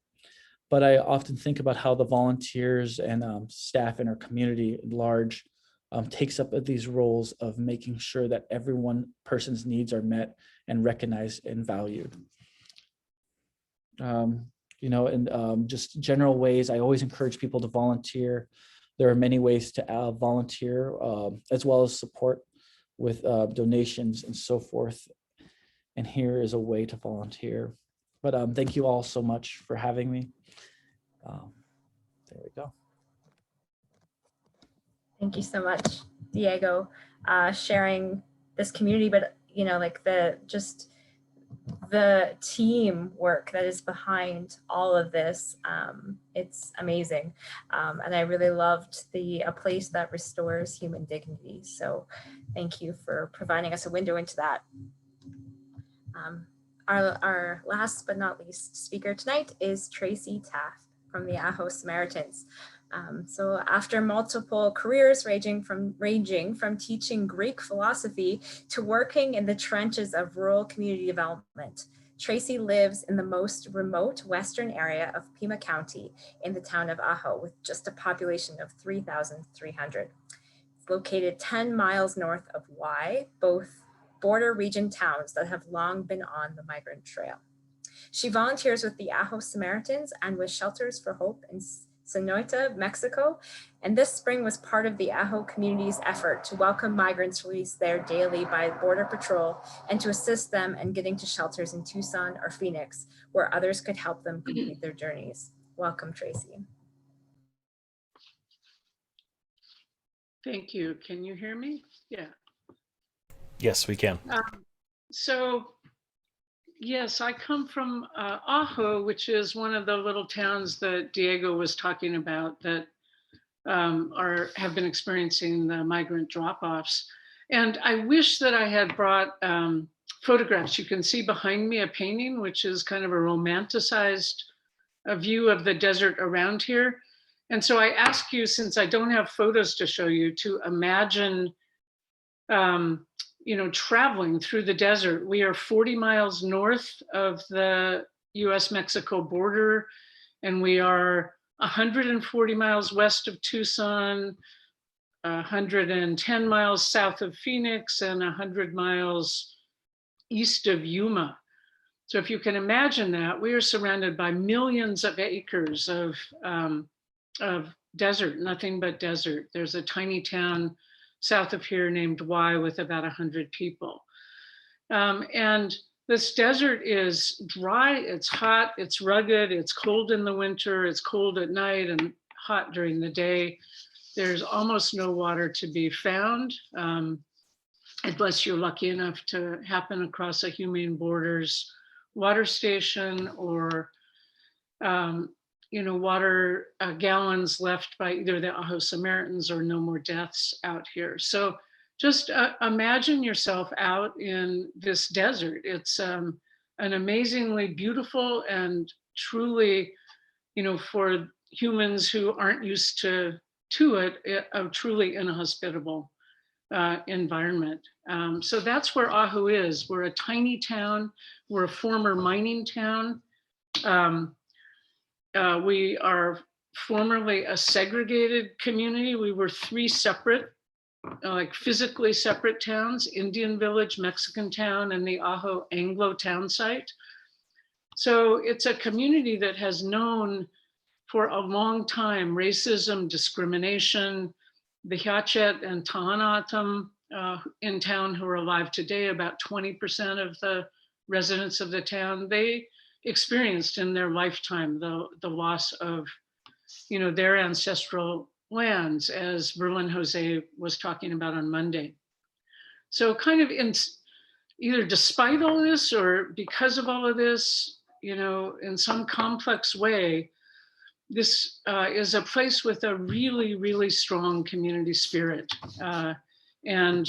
But I often think about how the volunteers and staff in our community at large takes up these roles of making sure that person's needs are met and recognized and valued. In just general ways, I always encourage people to volunteer. There are many ways to volunteer, as well as support with donations and so forth. And here is a way to volunteer. But thank you all so much for having me. There we go. Thank you so much, Diego, sharing this community, but like the teamwork that is behind all of this. It's amazing. And I really loved a place that restores human dignity. So thank you for providing us a window into that. Our last but not least speaker tonight is Tracy Taft from the Aho Samaritans. So after multiple careers ranging from teaching Greek philosophy to working in the trenches of rural community development, Tracy lives in the most remote western area of Pima County in the town of Aho, with just a population of 3,300. It's located 10 miles north of Y, both border region towns that have long been on the Migrant Trail. She volunteers with the Aho Samaritans and with Shelters for Hope in Sonoita, Mexico, and this spring was part of the Aho community's effort to welcome migrants released there daily by Border Patrol and to assist them in getting to shelters in Tucson or Phoenix, where others could help them complete their journeys. Welcome, Tracy. Thank you. Can you hear me? Yeah. Yes, we can. Yes, I come from Ajo, which is one of the little towns that Diego was talking about that have been experiencing the migrant drop-offs. And I wish that I had brought photographs. You can see behind me a painting, which is kind of a romanticized view of the desert around here. And so I ask you, since I don't have photos to show you, to imagine traveling through the desert. We are 40 miles north of the US-Mexico border, and we are 140 miles west of Tucson, 110 miles south of Phoenix, and 100 miles east of Yuma. So if you can imagine that, we are surrounded by millions of acres of desert, nothing but desert. There's a tiny town south of here named Y with about 100 people. And this desert is dry, it's hot, it's rugged, it's cold in the winter, it's cold at night and hot during the day. There's almost no water to be found, unless you're lucky enough to happen across a Humane Borders water station or water gallons left by either the Aho Samaritans or No More Deaths out here. So just imagine yourself out in this desert. It's an amazingly beautiful and truly, for humans who aren't used to it, truly inhospitable environment. So that's where Ahu is. We're a tiny town. We're a former mining town. We are formerly a segregated community. We were three separate, like physically separate towns: Indian Village, Mexican Town, and the Ajo Anglo town site. So it's a community that has known for a long time racism, discrimination. The Hyachet and Tahanatam in town who are alive today, about 20% of the residents of the town, they experienced in their lifetime the loss of, you know, their ancestral lands, as Berlin Jose was talking about on Monday. So kind of in either despite all this or because of all of this, you know, in some complex way, this is a place with a really, really strong community spirit. And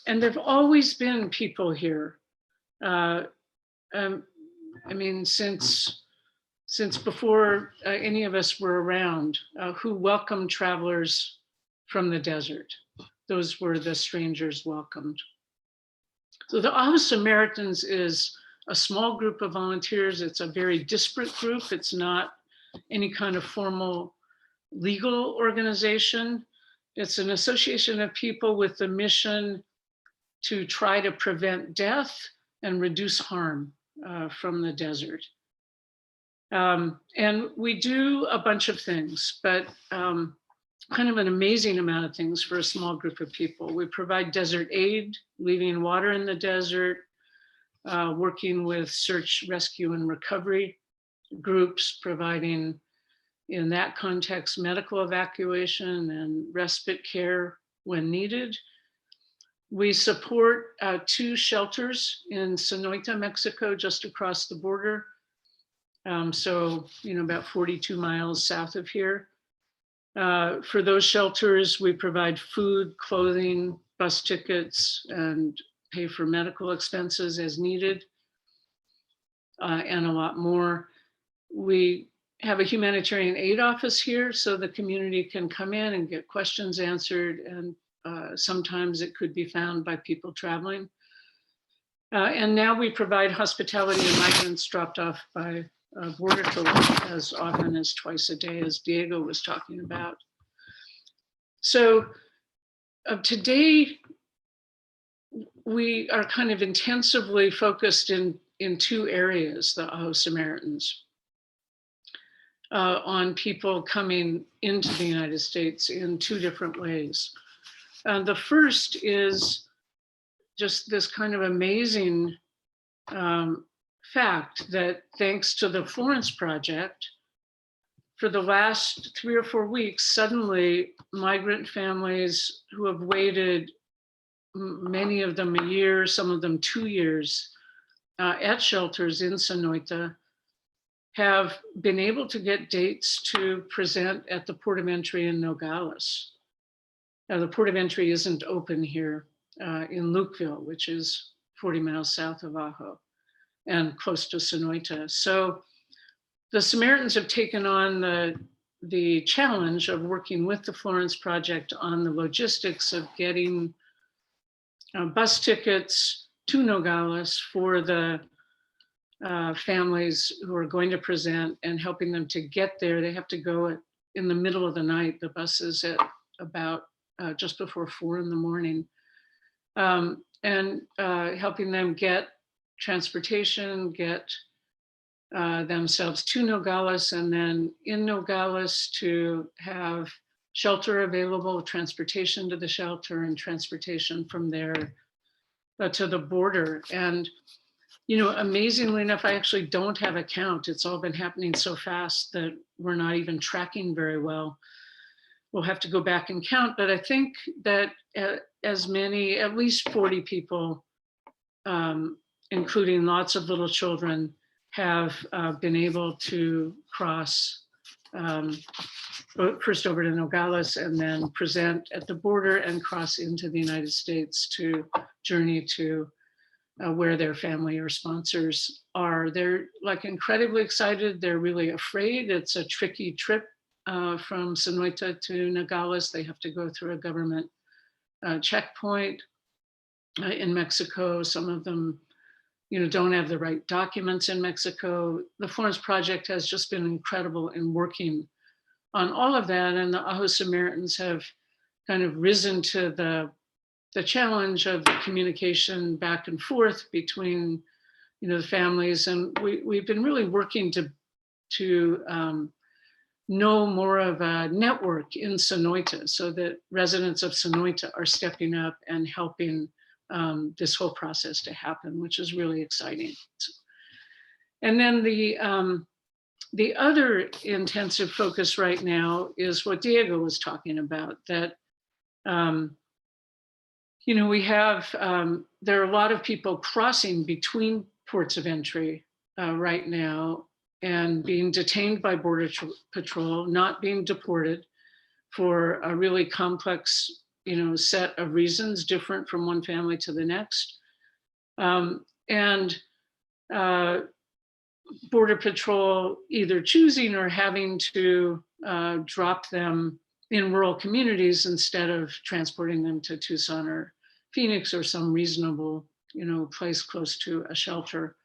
there've always been people here. I mean, since before any of us were around, who welcomed travelers from the desert. Those were the strangers welcomed. So the Aho Samaritans is a small group of volunteers. It's a very disparate group. It's not any kind of formal legal organization. It's an association of people with the mission to try to prevent death and reduce harm from the desert. And we do a bunch of things, but kind of an amazing amount of things for a small group of people. We provide desert aid, leaving water in the desert, working with search, rescue, and recovery groups, providing, in that context, medical evacuation and respite care when needed. We support 2 shelters in Sonoita, Mexico, just across the border. So, you know, about 42 miles south of here. For those shelters, we provide food, clothing, bus tickets, and pay for medical expenses as needed, and a lot more. We have a humanitarian aid office here, so the community can come in and get questions answered, and sometimes it could be found by people traveling. And now we provide hospitality to migrants dropped off by border patrol as often as twice a day, as Diego was talking about. So today, we are kind of intensively focused in 2 areas, the Aho Samaritans, on people coming into the United States in 2 different ways. The first is just this kind of amazing fact that thanks to the Florence Project, for the last 3 or 4 weeks, suddenly migrant families who have waited, many of them a year, some of them 2 years, at shelters in Sonoita, have been able to get dates to present at the port of entry in Nogales. Now, the port of entry isn't open here in Lukeville, which is 40 miles south of Ajo and close to Sonoita. So the Samaritans have taken on the challenge of working with the Florence Project on the logistics of getting bus tickets to Nogales for the families who are going to present, and helping them to get there. They have to go in the middle of the night. The bus is at about just before 4 in the morning, and helping them get transportation, get themselves to Nogales, and then in Nogales to have shelter available, transportation to the shelter, and transportation from there to the border. And, you know, amazingly enough, I actually don't have a count. It's all been happening so fast that we're not even tracking very well. We'll have to go back and count, but I think that as many, at least 40 people, including lots of little children, have been able to cross first over to Nogales and then present at the border and cross into the United States to journey to where their family or sponsors are. They're like incredibly excited. They're really afraid. It's a tricky trip from Sonoita to Nogales. They have to go through a government checkpoint in Mexico. Some of them, don't have the right documents in Mexico. The Florence Project has just been incredible in working on all of that. And the Ajo Samaritans have kind of risen to the challenge of the communication back and forth between, the families. And we've been really working to know more of a network in Sonoita, so that residents of Sonoita are stepping up and helping this whole process to happen, which is really exciting. And then the other intensive focus right now is what Diego was talking about, that we have, there are a lot of people crossing between ports of entry right now and being detained by Border Patrol, not being deported for a really complex, set of reasons, different from one family to the next. And Border Patrol either choosing or having to drop them in rural communities instead of transporting them to Tucson or Phoenix or some reasonable, place close to a shelter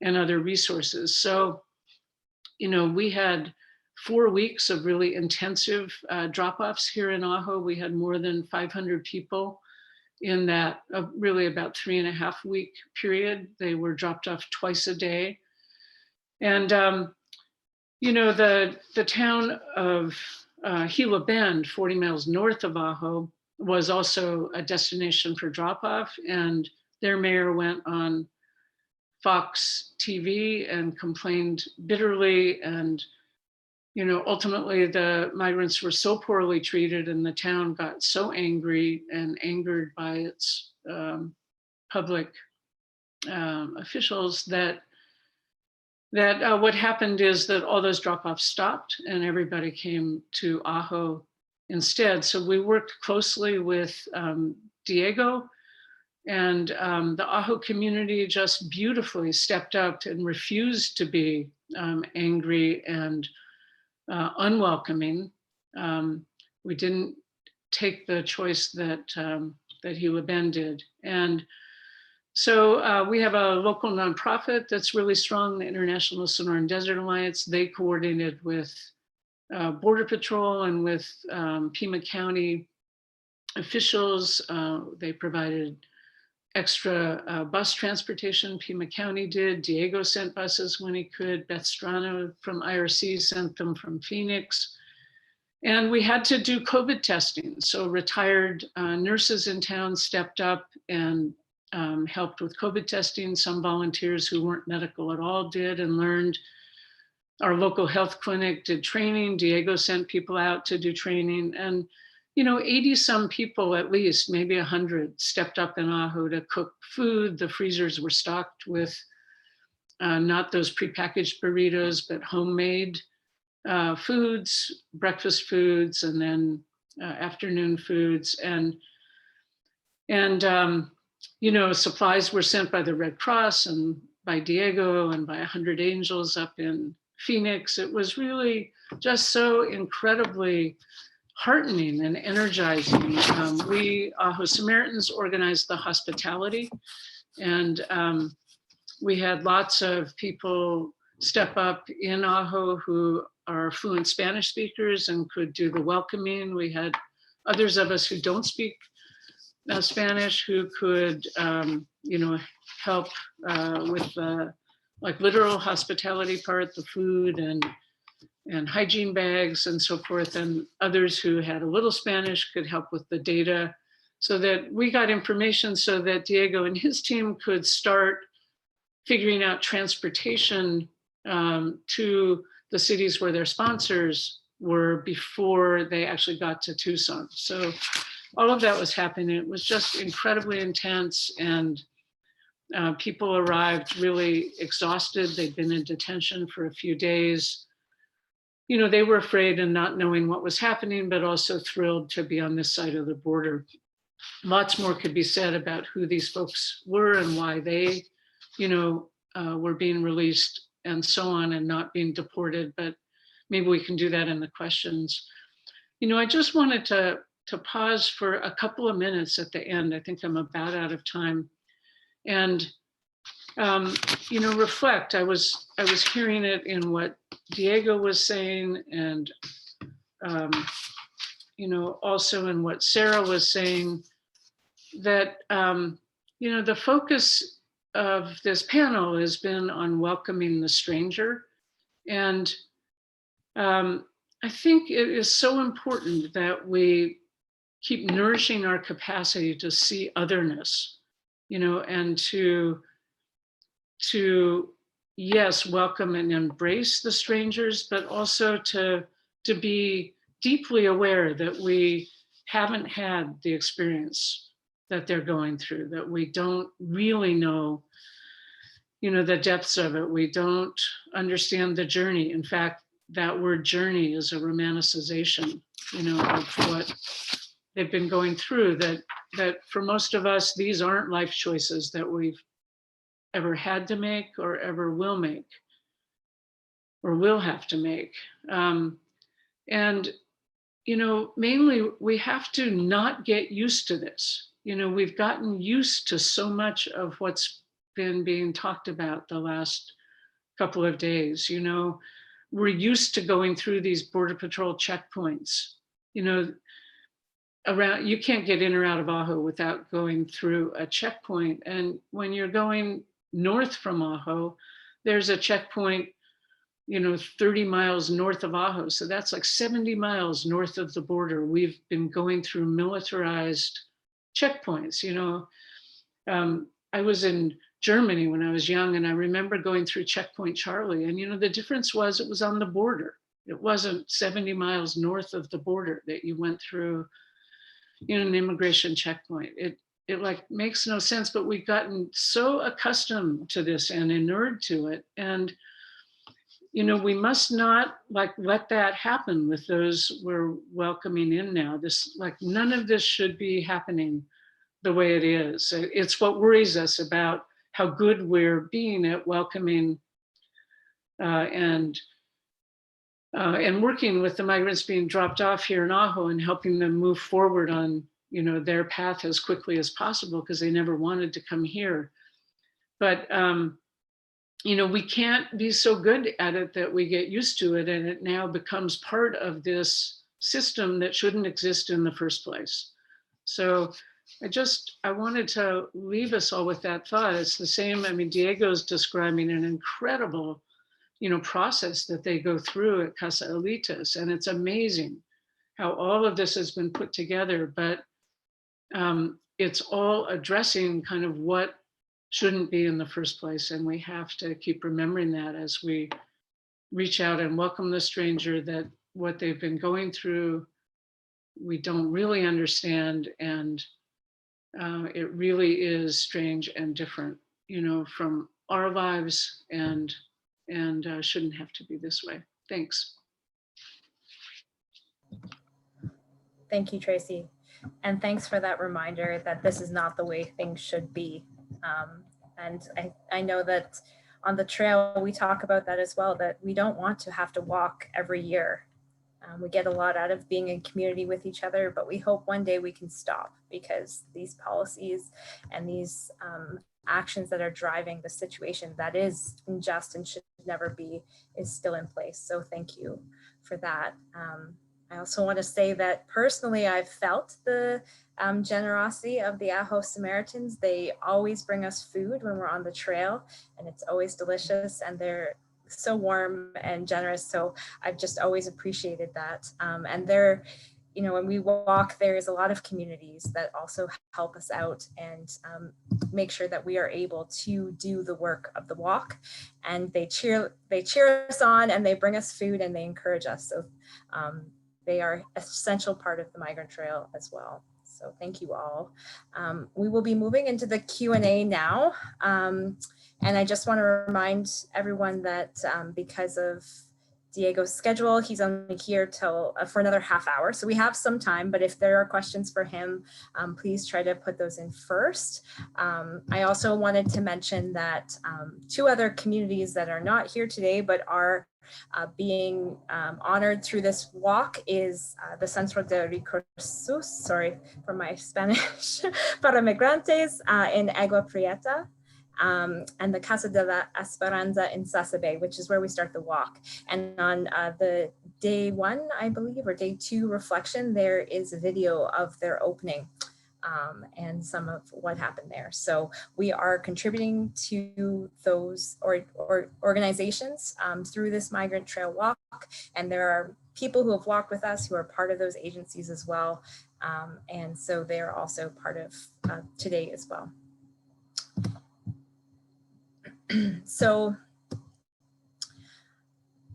and other resources. So, we had 4 weeks of really intensive drop-offs here in Ajo. We had more than 500 people in that really about 3.5 week period. They were dropped off twice a day. And, the town of Gila Bend, 40 miles north of Ajo, was also a destination for drop-off. And their mayor went on Fox TV and complained bitterly. And, ultimately the migrants were so poorly treated and the town got so angry and angered by its public officials that what happened is that all those drop-offs stopped and everybody came to Ajo instead. So we worked closely with Diego, and the Ajo community just beautifully stepped up and refused to be angry and unwelcoming. We didn't take the choice that Gila Bend did. And so we have a local nonprofit that's really strong, the International Sonoran Desert Alliance. They coordinated with Border Patrol and with Pima County officials. They provided extra bus transportation. Pima County did. Diego sent buses when he could. Beth Strano from IRC sent them from Phoenix. And we had to do COVID testing. So retired nurses in town stepped up and helped with COVID testing. Some volunteers who weren't medical at all did and learned. Our local health clinic did training. Diego sent people out to do training. And 80 some people, at least maybe 100, stepped up in Ajo to cook food. The freezers were stocked with not those prepackaged burritos, but homemade foods, breakfast foods, and then afternoon foods. And supplies were sent by the Red Cross and by Diego and by 100 Angels up in Phoenix. It was really just so incredibly heartening and energizing. We Ajo Samaritans organized the hospitality, and we had lots of people step up in Ajo who are fluent Spanish speakers and could do the welcoming. We had others of us who don't speak Spanish who could, help with the literal hospitality part, the food and hygiene bags and so forth, and others who had a little Spanish could help with the data, so that we got information so that Diego and his team could start figuring out transportation to the cities where their sponsors were before they actually got to Tucson. So all of that was happening. It was just incredibly intense, and people arrived really exhausted. They'd been in detention for a few days. They were afraid and not knowing what was happening, but also thrilled to be on this side of the border. Lots more could be said about who these folks were and why they, were being released and so on and not being deported. But maybe we can do that in the questions. I just wanted to pause for a couple of minutes at the end. I think I'm about out of time. And, reflect. I was hearing it in what Diego was saying, and, also in what Sarah was saying, that, the focus of this panel has been on welcoming the stranger. And I think it is so important that we keep nourishing our capacity to see otherness, and to yes, welcome and embrace the strangers, but also to be deeply aware that we haven't had the experience that they're going through, that we don't really know, the depths of it. We don't understand the journey. In fact, that word journey is a romanticization, of what they've been going through, that for most of us, these aren't life choices that we've ever had to make or ever will make or will have to make. And, mainly we have to not get used to this. We've gotten used to so much of what's been being talked about the last couple of days. We're used to going through these Border Patrol checkpoints, around, you can't get in or out of Ajo without going through a checkpoint. And when you're going north from Ajo, there's a checkpoint, 30 miles north of Ajo. So that's like 70 miles north of the border. We've been going through militarized checkpoints. I was in Germany when I was young, and I remember going through Checkpoint Charlie. And, the difference was it was on the border. It wasn't 70 miles north of the border that you went through, an immigration checkpoint. It like makes no sense, but we've gotten so accustomed to this and inured to it. And, we must not let that happen with those we're welcoming in now. None of this should be happening the way it is. It's what worries us about how good we're being at welcoming and working with the migrants being dropped off here in Ajo and helping them move forward on, their path as quickly as possible, because they never wanted to come here. But, we can't be so good at it that we get used to it, and it now becomes part of this system that shouldn't exist in the first place. So I wanted to leave us all with that thought. It's the same, Diego's describing an incredible, process that they go through at Casa Elitas. And it's amazing how all of this has been put together, but it's all addressing kind of what shouldn't be in the first place. And we have to keep remembering that as we reach out and welcome the stranger, that what they've been going through, we don't really understand. And it really is strange and different, from our lives, and shouldn't have to be this way. Thanks. Thank you, Tracy. And thanks for that reminder that this is not the way things should be. And I know that on the trail, we talk about that as well, that we don't want to have to walk every year. We get a lot out of being in community with each other, but we hope one day we can stop, because these policies and these actions that are driving the situation that is unjust and should never be is still in place. So thank you for that. I also want to say that personally, I've felt the generosity of the Ajo Samaritans. They always bring us food when we're on the trail, and it's always delicious, and they're so warm and generous. So I've just always appreciated that. And they're, when we walk, there's a lot of communities that also help us out and make sure that we are able to do the work of the walk. And they cheer us on, and they bring us food, and they encourage us. So they are an essential part of the Migrant Trail as well. So thank you all. We will be moving into the Q&A now. And I just want to remind everyone that because of Diego's schedule, he's only here till for another half hour. So we have some time, but if there are questions for him, please try to put those in first. I also wanted to mention that 2 other communities that are not here today, but are being honored through this walk is the Centro de Recursos, sorry for my Spanish, para Migrantes in Agua Prieta, and the Casa de la Esperanza in Sasabe, which is where we start the walk. And on the day 1, I believe, or day 2 reflection, there is a video of their opening and some of what happened there. So we are contributing to those or organizations through this Migrant Trail Walk. And there are people who have walked with us who are part of those agencies as well. And so they're also part of today as well. So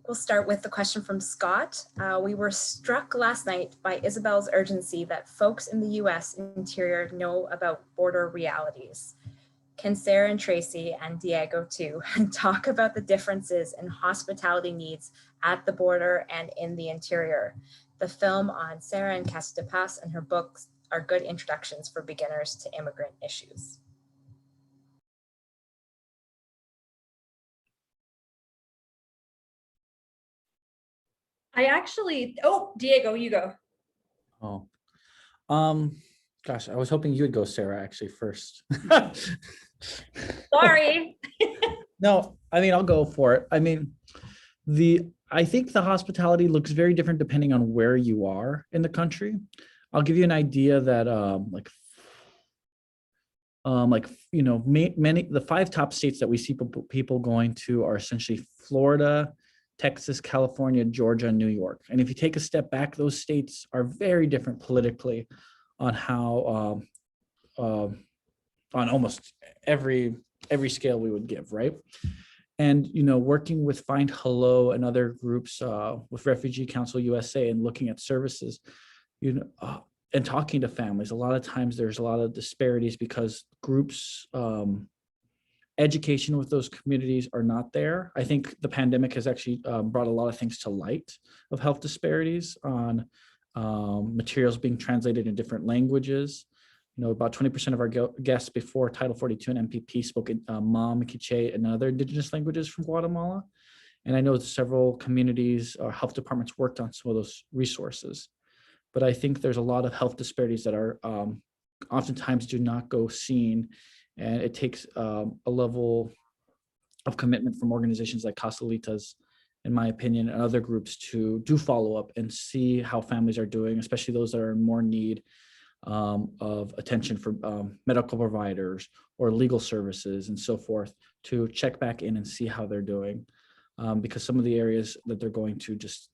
we'll start with the question from Scott. We were struck last night by Isabel's urgency that folks in the US interior know about border realities. Can Sarah and Tracy and Diego too talk about the differences in hospitality needs at the border and in the interior? The film on Sarah and Casa de Paz and her books are good introductions for beginners to immigrant issues. Diego, you go. Gosh, I was hoping you would go, Sarah, actually first. Sorry. No, I mean, I'll go for it. I mean, I think the hospitality looks very different depending on where you are in the country. I'll give you an idea that the 5 top states that we see people going to are essentially Florida, Texas, California, Georgia, and New York. And if you take a step back, those states are very different politically on how on almost every scale we would give, right? And working with Find Hello and other groups with Refugee Council USA and looking at services, and talking to families, a lot of times there's a lot of disparities because groups education with those communities are not there. I think the pandemic has actually brought a lot of things to light of health disparities on materials being translated in different languages. About 20% of our guests before Title 42 and MPP spoke Mam, Quiche, and other indigenous languages from Guatemala. And I know several communities or health departments worked on some of those resources. But I think there's a lot of health disparities that are oftentimes do not go seen. And it takes a level of commitment from organizations like Casalitas, in my opinion, and other groups to do follow up and see how families are doing, especially those that are in more need of attention for medical providers or legal services and so forth, to check back in and see how they're doing. Because some of the areas that they're going to, just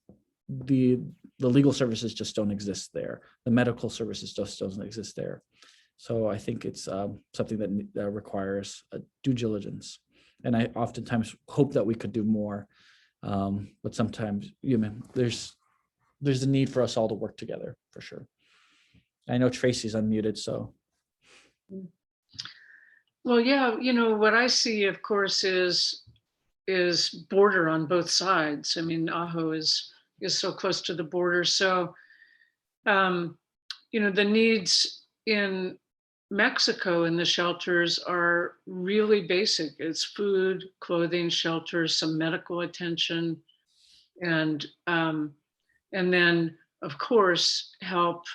the legal services just don't exist there. The medical services just don't exist there. So I think it's something that requires due diligence. And I oftentimes hope that we could do more. But sometimes, there's a need for us all to work together, for sure. I know Tracy's unmuted, so. Well, yeah, what I see, of course, is border on both sides. I mean, Ajo is so close to the border. So, the needs in Mexico in the shelters are really basic. It's food, clothing, shelter, some medical attention, and then, of course, help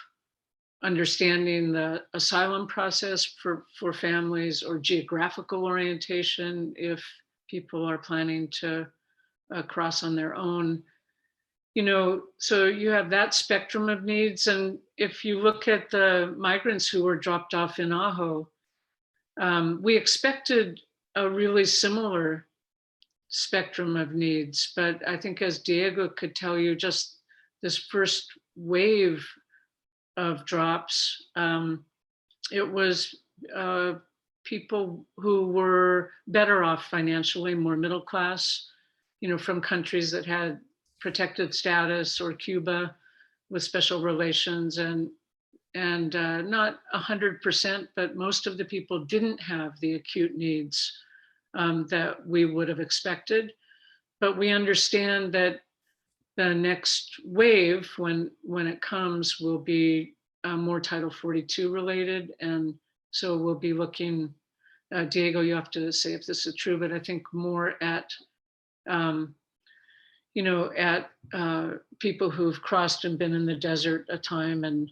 understanding the asylum process for families, or geographical orientation if people are planning to cross on their own. So you have that spectrum of needs. And if you look at the migrants who were dropped off in Ajo, we expected a really similar spectrum of needs. But I think, as Diego could tell you, just this first wave of drops, it was people who were better off financially, more middle class, from countries that had protected status, or Cuba with special relations, and not 100%, but most of the people didn't have the acute needs that we would have expected. But we understand that the next wave, when it comes, will be more Title 42 related. And so we'll be looking, Diego, you have to say if this is true, but I think more at, at people who've crossed and been in the desert a time and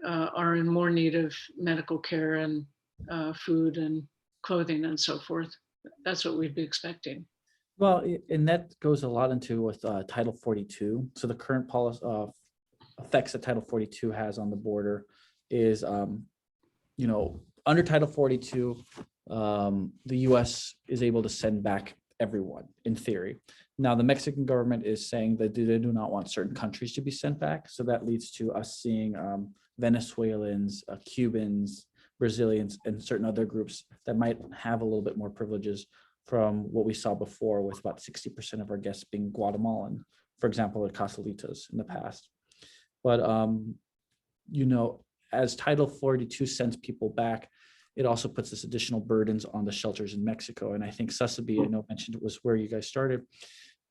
are in more need of medical care and food and clothing and so forth. That's what we'd be expecting. Well, and that goes a lot into with Title 42. So the current policy effects that Title 42 has on the border is, under Title 42, the U.S. is able to send back everyone in theory. Now, the Mexican government is saying that they do not want certain countries to be sent back. So that leads to us seeing Venezuelans, Cubans, Brazilians, and certain other groups that might have a little bit more privileges from what we saw before, with about 60% of our guests being Guatemalan, for example, at Casalitas in the past. But, as Title 42 sends people back, it also puts this additional burdens on the shelters in Mexico. And I think Sussabe, I know mentioned it was where you guys started.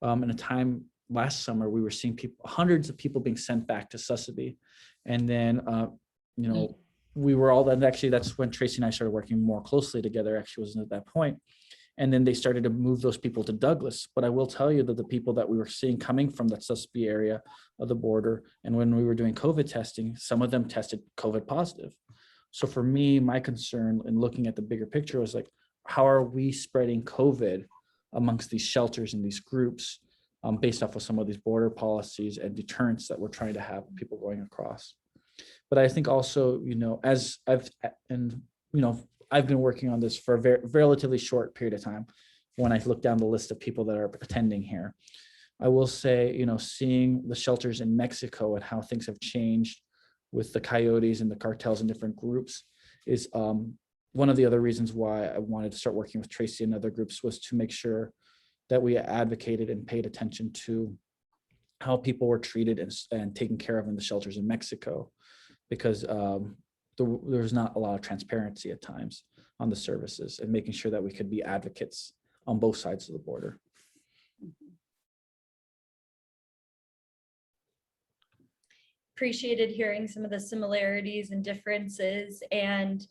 In a time last summer, we were seeing hundreds of people being sent back to Sussabe. And then, we were all, and actually that's when Tracy and I started working more closely together, actually wasn't at that point. And then they started to move those people to Douglas. But I will tell you that the people that we were seeing coming from that Sussabe area of the border, and when we were doing COVID testing, some of them tested COVID positive. So for me, my concern in looking at the bigger picture was like, how are we spreading COVID amongst these shelters and these groups based off of some of these border policies and deterrents that we're trying to have people going across. But I think also, as I've been working on this for a very relatively short period of time. When I look down the list of people that are attending here, I will say, seeing the shelters in Mexico and how things have changed with the coyotes and the cartels and different groups is one of the other reasons why I wanted to start working with Tracy and other groups, was to make sure that we advocated and paid attention to how people were treated and taken care of in the shelters in Mexico, because there's not a lot of transparency at times on the services, and making sure that we could be advocates on both sides of the border. Appreciated hearing some of the similarities and differences. And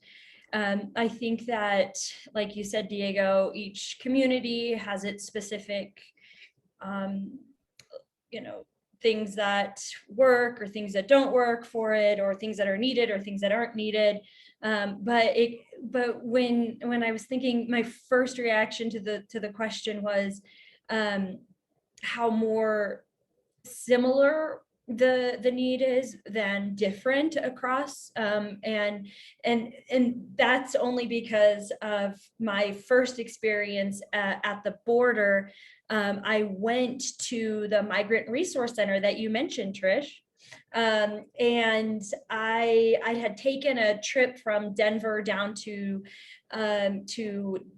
I think that, like you said, Diego, each community has its specific, things that work or things that don't work for it, or things that are needed or things that aren't needed. But when I was thinking, my first reaction to the question was how more similar the need is than different across, and that's only because of my first experience at the border. I went to the Migrant Resource Center that you mentioned, Trish, and I had taken a trip from Denver down to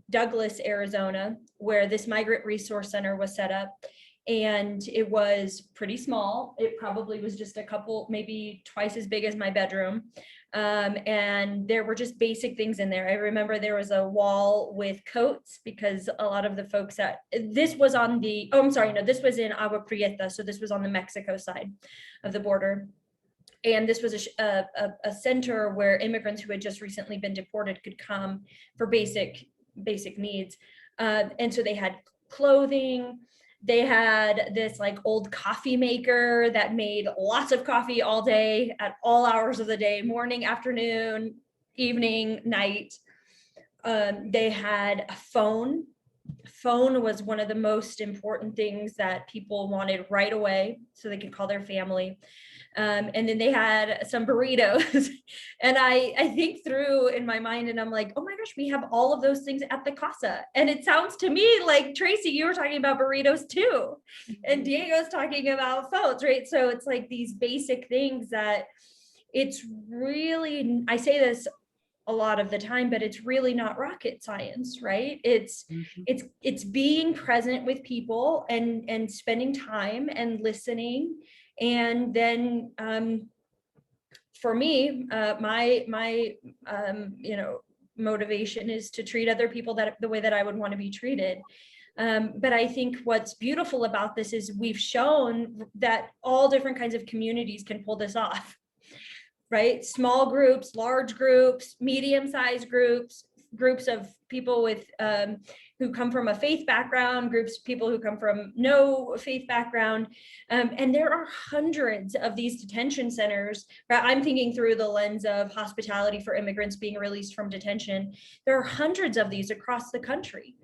Douglas, Arizona, where this Migrant Resource Center was set up. And it was pretty small. It probably was just a couple, maybe twice as big as my bedroom. And there were just basic things in there. I remember there was a wall with coats, because a lot of the folks this was on the, this was in Agua Prieta. So this was on the Mexico side of the border. And this was a center where immigrants who had just recently been deported could come for basic needs. And so they had clothing. They had this like old coffee maker that made lots of coffee all day at all hours of the day, morning, afternoon, evening, night. They had a phone. Phone was one of the most important things that people wanted right away so they could call their family. And then they had some burritos. And I think through in my mind, and I'm like, oh my gosh, we have all of those things at the casa. And it sounds to me like, Tracy, you were talking about burritos too. And Diego's talking about phones, right? So it's like these basic things that it's really, I say this a lot of the time, but it's really not rocket science, right? It's being present with people and spending time and listening. And then for me, my motivation is to treat other people the way that I would want to be treated. But I think what's beautiful about this is we've shown that all different kinds of communities can pull this off, right? Small groups, large groups, medium-sized groups, groups of people with who come from a faith background, groups of people who come from no faith background. And there are hundreds of these detention centers. I'm thinking through the lens of hospitality for immigrants being released from detention. There are hundreds of these across the country.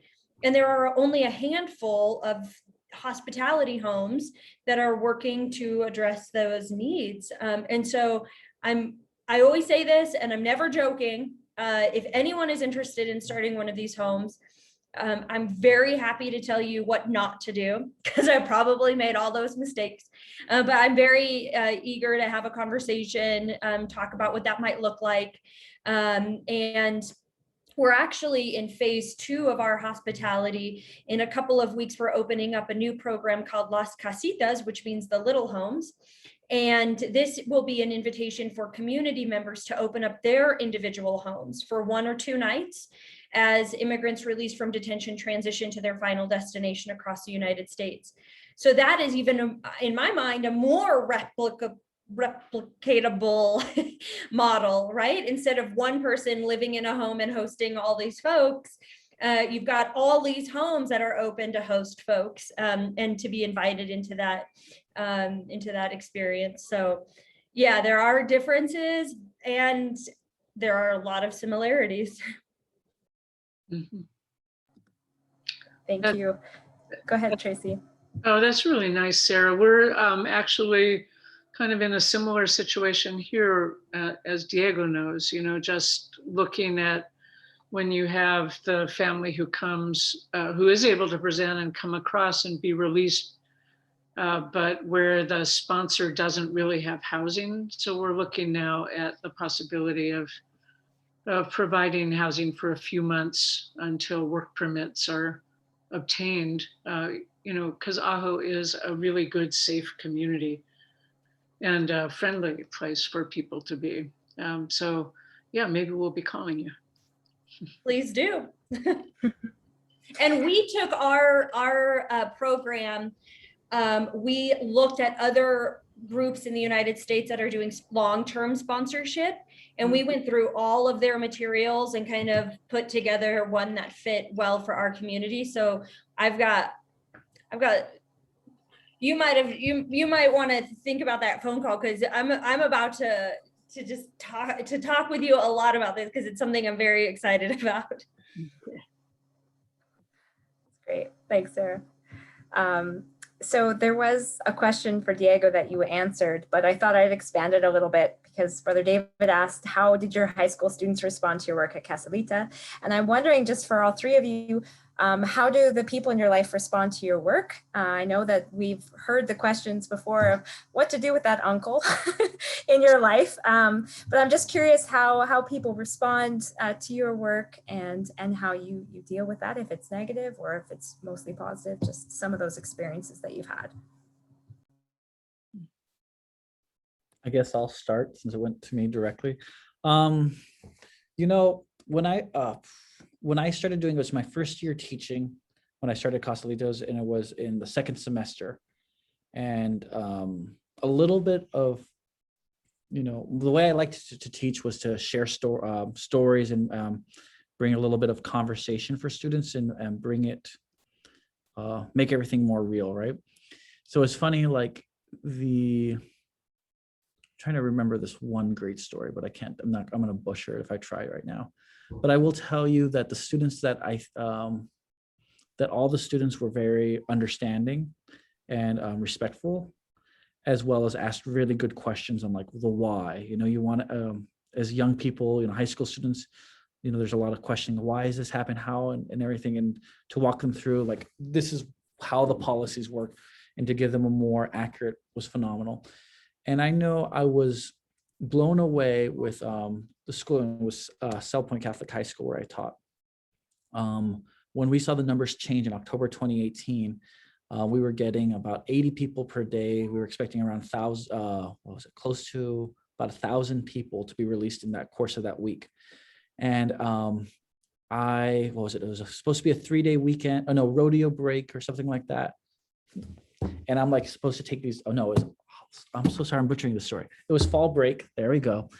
And there are only a handful of hospitality homes that are working to address those needs. And so I always say this, and I'm never joking. If anyone is interested in starting one of these homes, I'm very happy to tell you what not to do, because I probably made all those mistakes. But I'm very eager to have a conversation, talk about what that might look like. And we're actually in phase 2 of our hospitality. In a couple of weeks, we're opening up a new program called Las Casitas, which means the little homes. And this will be an invitation for community members to open up their individual homes for 1 or 2 nights as immigrants released from detention transition to their final destination across the United States. So that is even, in my mind, a more replicatable model, right? Instead of one person living in a home and hosting all these folks, you've got all these homes that are open to host folks and to be invited into that experience. So yeah, there are differences and there are a lot of similarities. Mhm. Thank you. Go ahead, Tracy. Oh, that's really nice, Sarah. We're actually kind of in a similar situation here, as Diego knows, just looking at when you have the family who comes, who is able to present and come across and be released, but where the sponsor doesn't really have housing. So we're looking now at the possibility of providing housing for a few months until work permits are obtained, because Ajo is a really good, safe community and a friendly place for people to be. So yeah, maybe we'll be calling you. Please do. And we took our program, we looked at other groups in the United States that are doing long-term sponsorship, and we went through all of their materials and kind of put together one that fit well for our community. So I've got you might want to think about that phone call, because I'm about to just talk with you a lot about this, because it's something I'm very excited about. Great. Thanks, Sarah. So there was a question for Diego that you answered, but I thought I'd expand it a little bit, because Brother David asked, how did your high school students respond to your work at Casalita? And I'm wondering, just for all 3 of you, how do the people in your life respond to your work? I know that we've heard the questions before of what to do with that uncle in your life, but I'm just curious how people respond to your work and how you deal with that, if it's negative or if it's mostly positive, just some of those experiences that you've had. I guess I'll start since it went to me directly. When I started doing, it was my first year teaching when I started Costalitos, and it was in the 2nd semester. And a little bit of, the way I liked to teach was to share stories and bring a little bit of conversation for students and bring it, make everything more real, right? So it's funny, like trying to remember this one great story, but I'm going to butcher it if I try right now. But I will tell you that the students that that all the students were very understanding and respectful, as well as asked really good questions on like the why. You want to, as young people, high school students, there's a lot of questioning, why is this happening, how, and everything, and to walk them through like, this is how the policies work, and to give them a more accurate was phenomenal. And I know I was blown away with the school. It was South Point Catholic High School where I taught. When we saw the numbers change in October 2018, we were getting about 80 people per day. We were expecting around 1,000, close to about 1,000 people to be released in that course of that week. And it was supposed to be a 3-day weekend, rodeo break or something like that. And I'm like supposed to take these, I'm so sorry, I'm butchering the story. It was fall break, there we go.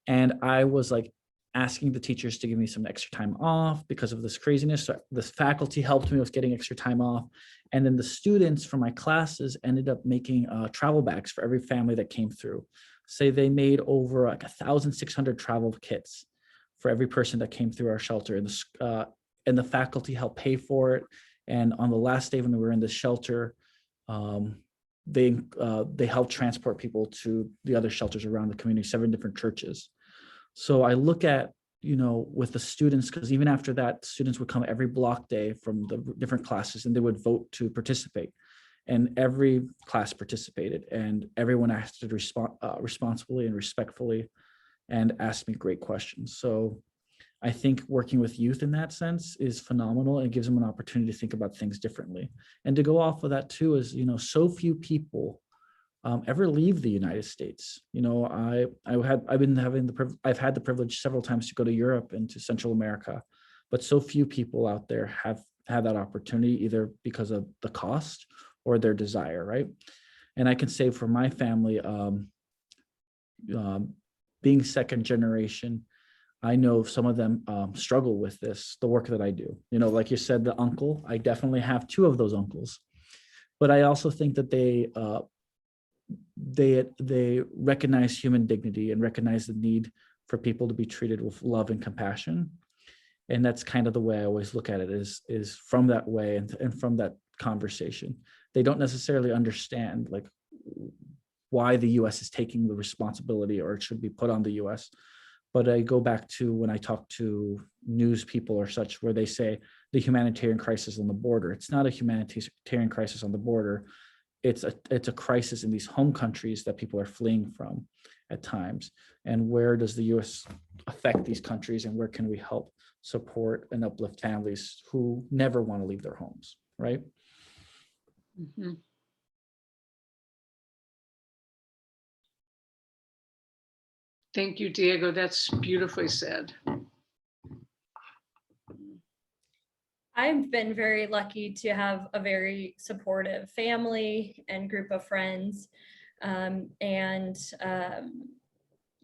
And I was like asking the teachers to give me some extra time off because of this craziness. So the faculty helped me with getting extra time off. And then the students from my classes ended up making travel bags for every family that came through. Say they made over like 1,600 travel kits for every person that came through our shelter. And the faculty helped pay for it. And on the last day when we were in the shelter, they helped transport people to the other shelters around the community, 7 different churches. So I look at, with the students, because even after that, students would come every block day from the different classes and they would vote to participate. And every class participated and everyone acted responsibly and respectfully and asked me great questions. So I think working with youth in that sense is phenomenal and gives them an opportunity to think about things differently. And to go off of that too is, so few people ever leave the United States. I've had the privilege several times to go to Europe and to Central America, but so few people out there have had that opportunity either because of the cost or their desire, right? And I can say for my family, being second generation, I know some of them struggle with the work that I do. Like you said, the uncle, I definitely have 2 of those uncles, but I also think that they recognize human dignity and recognize the need for people to be treated with love and compassion. And that's kind of the way I always look at it is from that way and from that conversation. They don't necessarily understand like why the US is taking the responsibility or it should be put on the US. But I go back to when I talk to news people or such, where they say the humanitarian crisis on the border. It's not a humanitarian crisis on the border. It's a crisis in these home countries that people are fleeing from at times. And where does the US affect these countries and where can we help support and uplift families who never want to leave their homes, right? Mhm. Thank you, Diego. That's beautifully said. I've been very lucky to have a very supportive family and group of friends.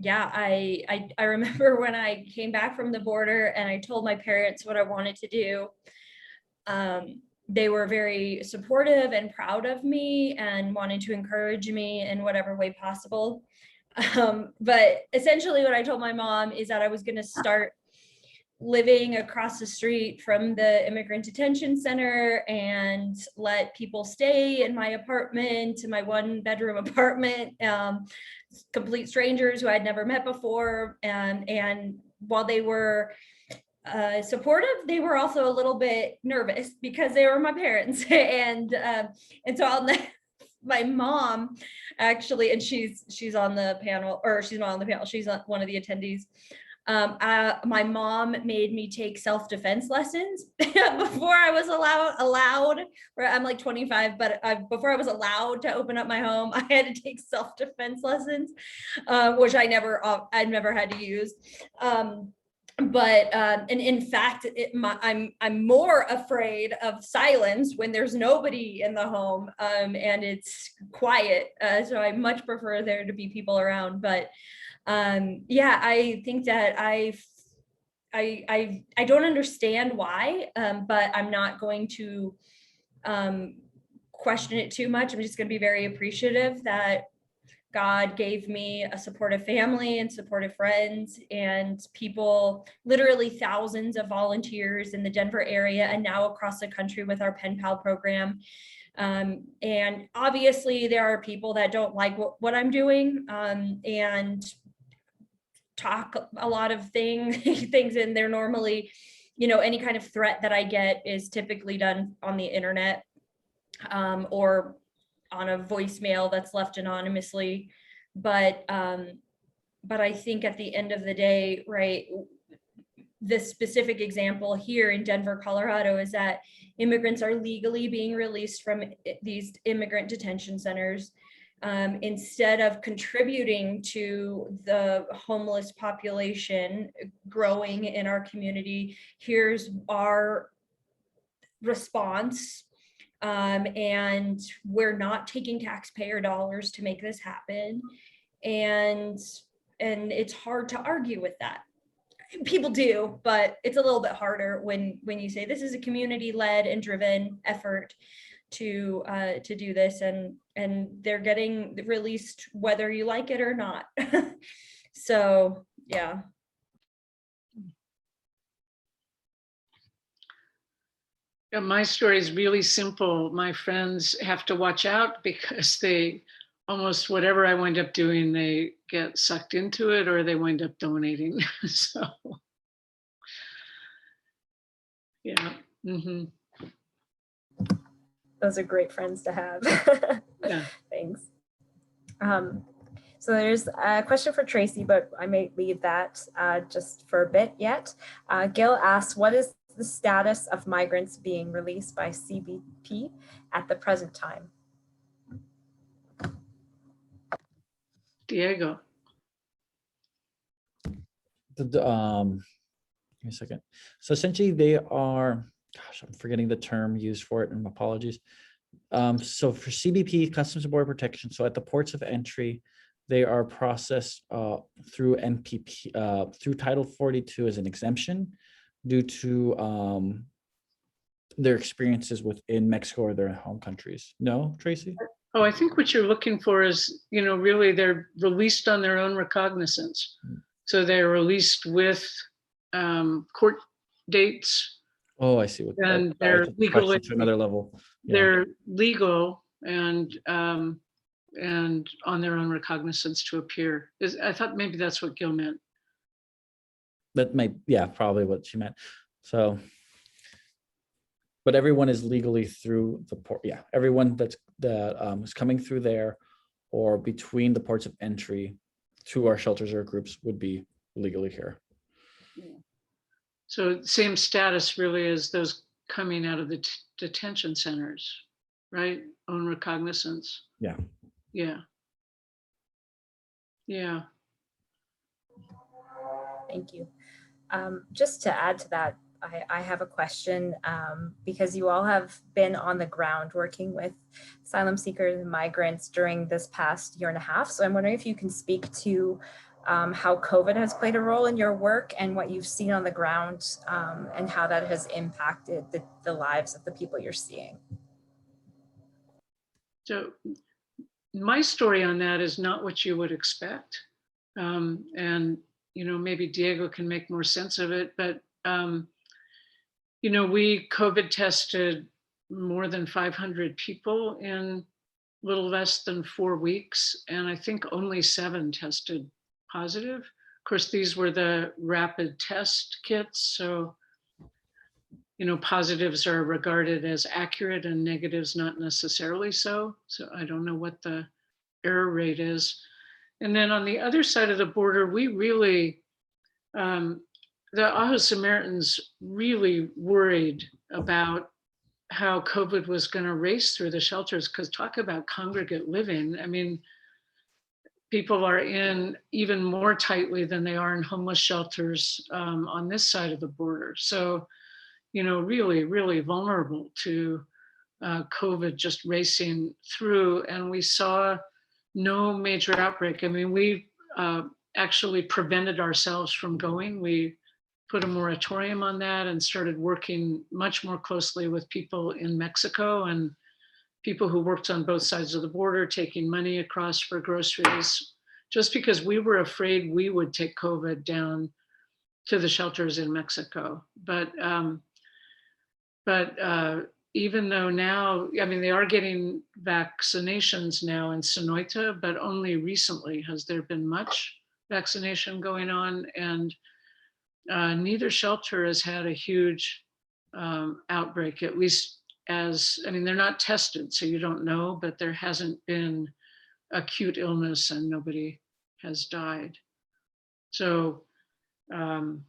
Yeah, I remember when I came back from the border and I told my parents what I wanted to do. They were very supportive and proud of me and wanted to encourage me in whatever way possible. But essentially what I told my mom is that I was going to start living across the street from the immigrant detention center and let people stay in my apartment, my 1-bedroom apartment, complete strangers who I'd never met before. And while they were supportive, they were also a little bit nervous because they were my parents. And so my mom actually, and she's on the panel, or she's not on the panel, she's one of the attendees. My mom made me take self-defense lessons before I was allowed, where I'm like 25, but before I was allowed to open up my home, I had to take self-defense lessons, which I'd never had to use. And in fact, I'm more afraid of silence when there's nobody in the home and it's quiet. So I much prefer there to be people around. But yeah, I think that I don't understand why, but I'm not going to question it too much. I'm just going to be very appreciative that God gave me a supportive family and supportive friends and people, literally thousands of volunteers in the Denver area and now across the country with our Pen Pal program. And obviously there are people that don't like what I'm doing and talk a lot of things, and they're normally, any kind of threat that I get is typically done on the internet or on a voicemail that's left anonymously. But I think at the end of the day, right, this specific example here in Denver, Colorado, is that immigrants are legally being released from these immigrant detention centers. Instead of contributing to the homeless population growing in our community, here's our response. And we're not taking taxpayer dollars to make this happen. And it's hard to argue with that. people do, but it's a little bit harder when you say this is a community-led and driven effort to do this, and they're getting released whether you like it or not. So yeah. Yeah, my story is really simple. My friends have to watch out because they almost whatever I wind up doing, they get sucked into it or they wind up donating. So yeah. Mm-hmm. Those are great friends to have. Yeah. Thanks. So there's a question for Tracy, but I may leave that just for a bit yet. Gil asks, what is the status of migrants being released by CBP at the present time? Diego. Give me a second. So essentially they are, gosh, I'm forgetting the term used for it, and apologies. So for CBP, Customs and Border Protection, so at the ports of entry, they are processed through NPP, through Title 42 as an exemption due to their experiences within Mexico or their home countries. No, Tracy? Oh, I think what you're looking for is, really they're released on their own recognizance. So they're released with court dates. Oh, I see. And they're legal to another level. Yeah. They're legal and on their own recognizance to appear. I thought maybe that's what Gil meant. That might, yeah, probably what she meant. So, but everyone is legally through the port. Yeah, everyone that is coming through there or between the ports of entry to our shelters or groups would be legally here. So same status really as those coming out of the detention centers, right? Own recognizance. Yeah. Yeah. Yeah. Thank you. Just to add to that, I have a question because you all have been on the ground working with asylum seekers and migrants during this past year and a half. So I'm wondering if you can speak to how COVID has played a role in your work and what you've seen on the ground and how that has impacted the lives of the people you're seeing. So my story on that is not what you would expect. And, maybe Diego can make more sense of it, but, we COVID tested more than 500 people in a little less than 4 weeks. And I think only 7 tested positive. Of course, these were the rapid test kits. So, positives are regarded as accurate and negatives not necessarily so. So I don't know what the error rate is. And then on the other side of the border, we really, the Ajo Samaritans really worried about how COVID was going to race through the shelters, because talk about congregate living. I mean, people are in even more tightly than they are in homeless shelters on this side of the border. So, really, really vulnerable to COVID just racing through. And we saw no major outbreak. I mean, we actually prevented ourselves from going. We put a moratorium on that and started working much more closely with people in Mexico and people who worked on both sides of the border, taking money across for groceries, just because we were afraid we would take COVID down to the shelters in Mexico. But even though now, I mean, they are getting vaccinations now in Sonoita, but only recently has there been much vaccination going on, and neither shelter has had a huge outbreak, at least they're not tested, so you don't know, but there hasn't been acute illness and nobody has died. So go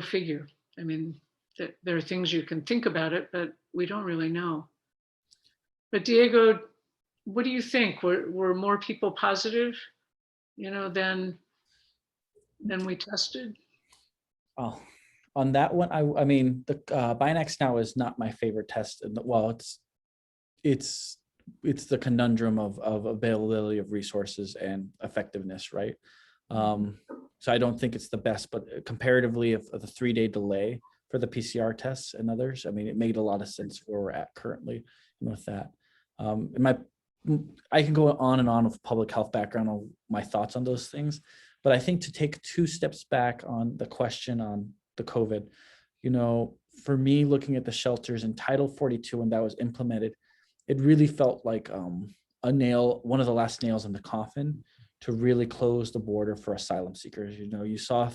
figure. I mean, there are things you can think about it, but we don't really know. But Diego, what do you think? Were more people positive, than we tested? Oh, on that one, I mean, the Binax now is not my favorite test. And well, it's the conundrum of availability of resources and effectiveness, right? So I don't think it's the best, but comparatively of the 3-day delay for the PCR tests and others, I mean, it made a lot of sense where we're at currently with that. I can go on and on with public health background on my thoughts on those things, but I think to take 2 steps back on the question on the COVID, for me, looking at the shelters in Title 42, when that was implemented, it really felt like one of the last nails in the coffin to really close the border for asylum seekers. You saw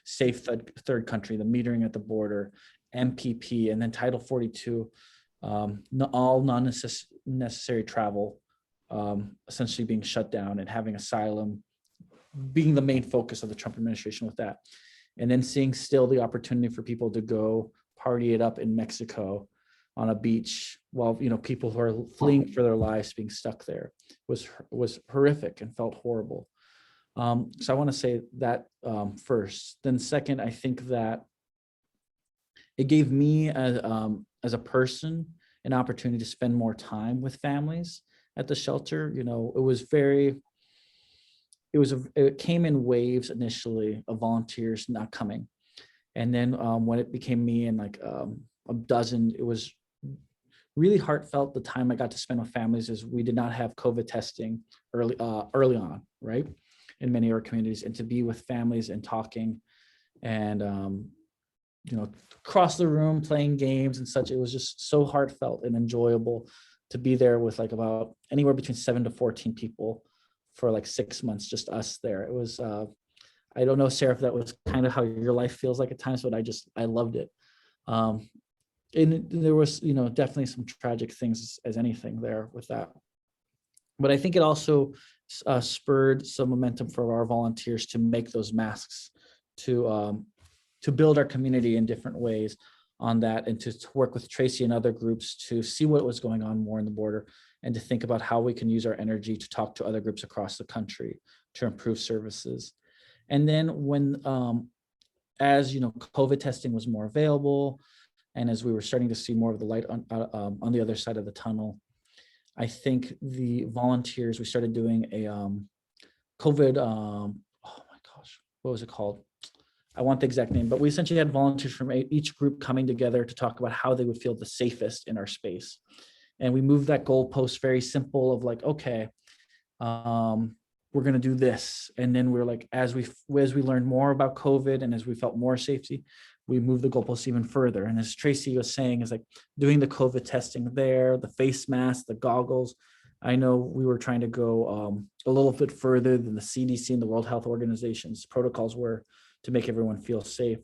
safe third country, the metering at the border, MPP, and then Title 42, all non-necessary travel essentially being shut down, and having asylum being the main focus of the Trump administration with that. And then seeing still the opportunity for people to go party it up in Mexico on a beach while people who are fleeing for their lives being stuck there was horrific and felt horrible. So I want to say that first. Then second, I think that it gave me as a person an opportunity to spend more time with families at the shelter. It came in waves initially of volunteers not coming, and then when it became me and like a dozen, it was really heartfelt. The time I got to spend with families is we did not have COVID testing early on, right, in many of our communities, and to be with families and talking and across the room playing games and such, it was just so heartfelt and enjoyable to be there with like about anywhere between 7 to 14 people for like 6 months, just us there. It was I don't know, Sarah, if that was kind of how your life feels like at times, but I loved it. And there was, definitely some tragic things as anything there with that. But I think it also spurred some momentum for our volunteers to make those masks, to build our community in different ways on that, and to work with Tracy and other groups to see what was going on more in the border, and to think about how we can use our energy to talk to other groups across the country to improve services. And then when, as COVID testing was more available, and as we were starting to see more of the light on the other side of the tunnel, I think the volunteers, we started doing a COVID, oh my gosh, what was it called? I want the exact name, but we essentially had volunteers from each group coming together to talk about how they would feel the safest in our space. And we moved that goalpost very simple of like, okay, we're going to do this. And then we're like, as we learned more about COVID and as we felt more safety, we moved the goalposts even further. And as Tracy was saying, is like doing the COVID testing there, the face mask, the goggles. I know we were trying to go a little bit further than the CDC and the World Health Organization's protocols were to make everyone feel safe,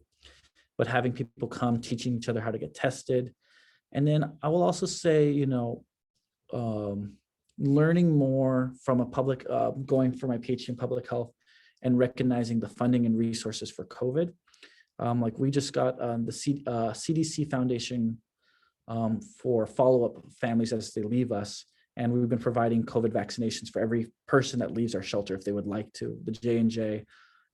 but having people come, teaching each other how to get tested. And then I will also say, learning more from a public, going for my PhD in public health and recognizing the funding and resources for COVID. Like we just got the CDC Foundation for follow-up families as they leave us. And we've been providing COVID vaccinations for every person that leaves our shelter if they would like to, the J&J,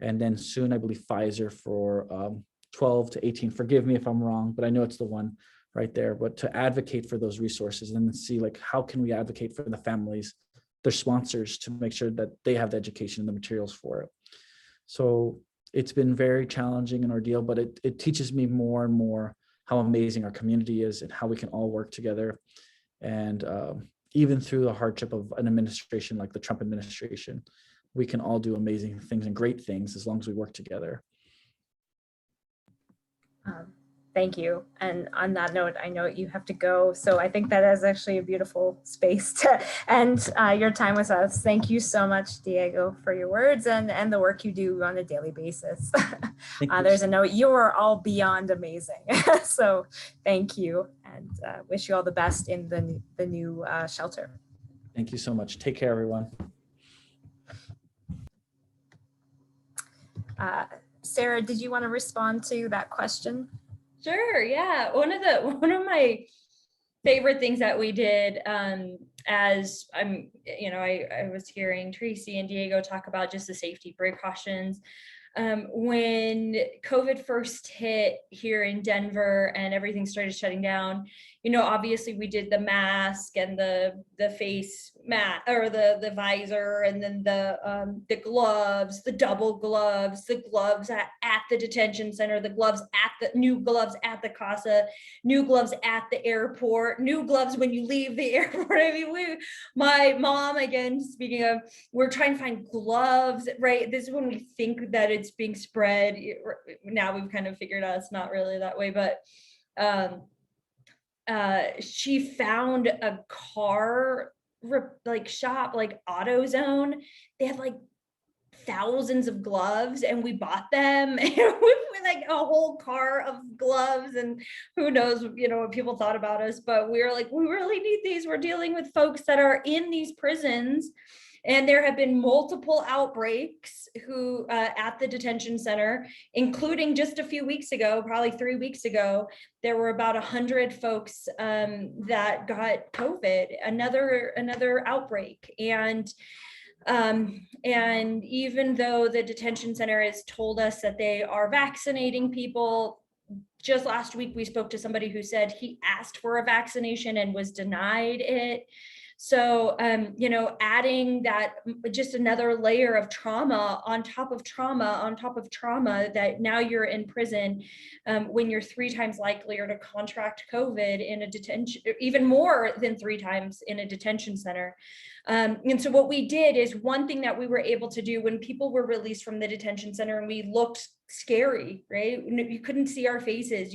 and then soon I believe Pfizer for 12 to 18. Forgive me if I'm wrong, but I know it's the one right there. But to advocate for those resources and see like how can we advocate for the families, their sponsors, to make sure that they have the education and the materials for it. So it's been very challenging an ordeal, but it teaches me more and more how amazing our community is and how we can all work together. And even through the hardship of an administration like the Trump administration, we can all do amazing things and great things as long as we work together. Thank you. And on that note, I know you have to go. So I think that is actually a beautiful space to end your time with us. Thank you so much, Diego, for your words and the work you do on a daily basis. There's a note, you are all beyond amazing. So thank you, and wish you all the best in the new shelter. Thank you so much. Take care, everyone. Sarah, did you want to respond to that question? Sure. Yeah. One of my favorite things that we did as I was hearing Tracy and Diego talk about just the safety precautions. When COVID first hit here in Denver and everything started shutting down, obviously we did the mask and the face mat or the visor, and then the gloves, the double gloves, the gloves at the detention center, the gloves at the new gloves at the CASA, new gloves at the airport, new gloves when you leave the airport. I mean, my mom, again, speaking of, we're trying to find gloves, right? This is when we think that it's being spread. Now we've kind of figured out it's not really that way, but she found a car like shop, like AutoZone. They had like thousands of gloves, and we bought them and we like a whole car of gloves, and who knows, what people thought about us, but we were like, we really need these. We're dealing with folks that are in these prisons, and there have been multiple outbreaks who at the detention center, including just a few weeks ago, probably 3 weeks ago, there were about 100 folks that got COVID, another outbreak. And even though the detention center has told us that they are vaccinating people, just last week we spoke to somebody who said he asked for a vaccination and was denied it. So, adding that, just another layer of trauma on top of trauma on top of trauma, that now you're in prison when you're 3 times likelier to contract COVID in a detention, even more than 3 times in a detention center. And so what we did is, one thing that we were able to do when people were released from the detention center and we looked scary, right? You couldn't see our faces.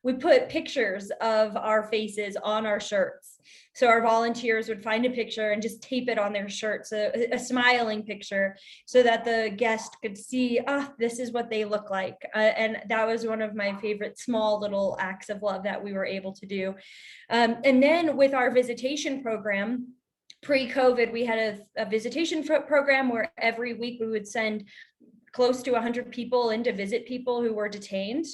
We put pictures of our faces on our shirts. So our volunteers would find a picture and just tape it on their shirts, a smiling picture, so that the guest could see, this is what they look like. And that was one of my favorite small little acts of love that we were able to do. And then with our visitation program, pre-COVID, we had a visitation program where every week we would send close to 100 people in to visit people who were detained.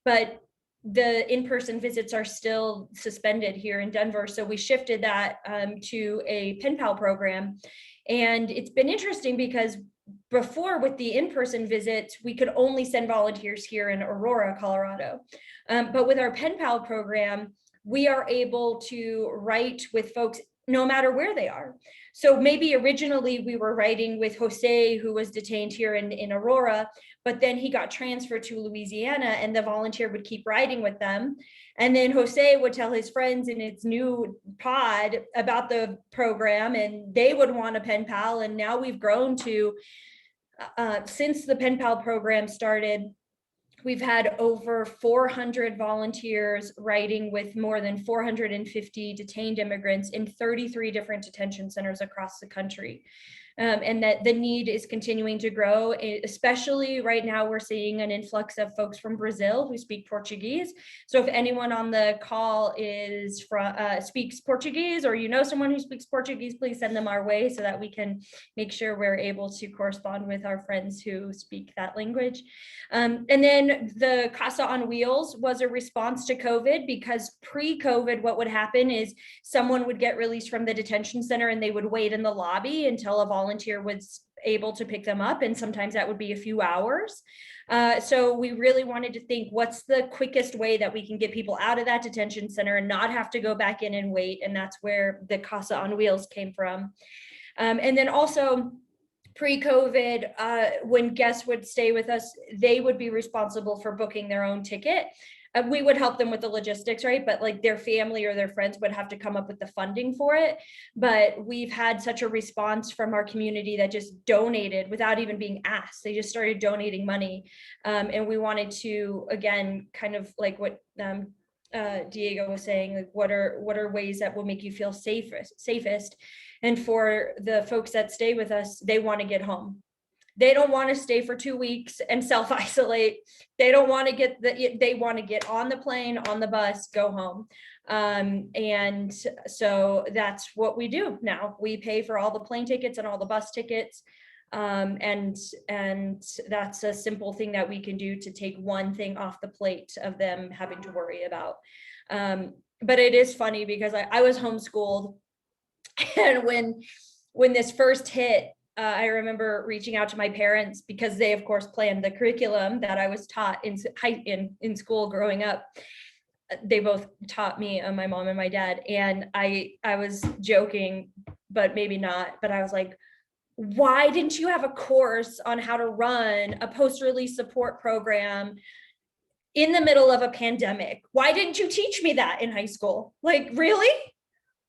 But the in-person visits are still suspended here in Denver. So we shifted that to a pen pal program. And it's been interesting because before, with the in-person visits, we could only send volunteers here in Aurora, Colorado. But with our pen pal program, we are able to write with folks no matter where they are. So maybe originally we were writing with Jose, who was detained here in Aurora, but then he got transferred to Louisiana, and the volunteer would keep writing with them. And then Jose would tell his friends in its new pod about the program, and they would want a pen pal. And now we've grown to, since the pen pal program started, we've had over 400 volunteers writing with more than 450 detained immigrants in 33 different detention centers across the country. And that the need is continuing to grow, especially right now we're seeing an influx of folks from Brazil who speak Portuguese. So if anyone on the call is speaks Portuguese, or someone who speaks Portuguese, please send them our way so that we can make sure we're able to correspond with our friends who speak that language. And then the Casa on Wheels was a response to COVID, because pre-COVID, what would happen is someone would get released from the detention center and they would wait in the lobby until a volunteer was able to pick them up. And sometimes that would be a few hours. So we really wanted to think, what's the quickest way that we can get people out of that detention center and not have to go back in and wait? And that's where the Casa on Wheels came from. And then also, pre-COVID, when guests would stay with us, they would be responsible for booking their own ticket. We would help them with the logistics, right? But like their family or their friends would have to come up with the funding for it. But we've had such a response from our community that just donated without even being asked. They just started donating money. And we wanted to, again, kind of like what Diego was saying, like what are ways that will make you feel safest? And for the folks that stay with us, they want to get home. They don't want to stay for 2 weeks and self-isolate. They don't want to they want to get on the plane, on the bus, go home. And so that's what we do now. We pay for all the plane tickets and all the bus tickets. And that's a simple thing that we can do to take one thing off the plate of them having to worry about. But it is funny because I was homeschooled, and when this first hit, I remember reaching out to my parents, because they of course planned the curriculum that I was taught in school growing up. they both taught me, my mom and my dad. And I was joking, but maybe not, but I was like, why didn't you have a course on how to run a post-release support program in the middle of a pandemic? Why didn't you teach me that in high school? Like, really?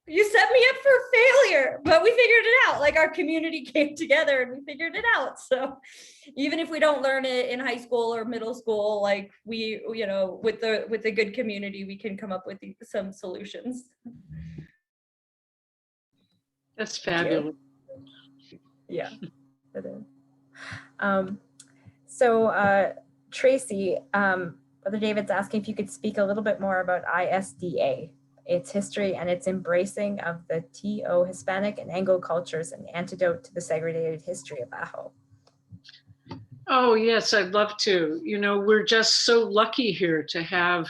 You set me up for failure, but we figured it out. Like, our community came together and we figured it out. So even if we don't learn it in high school or middle school, like, we, you know, with the good community, we can come up with some solutions. That's fabulous. Yeah, it is. So Tracy, Brother David's asking if you could speak a little bit more about ISDA, its history and its embracing of the TO Hispanic and Anglo cultures, an antidote to the segregated history of Ajo. Oh, yes, I'd love to. You know, we're just so lucky here to have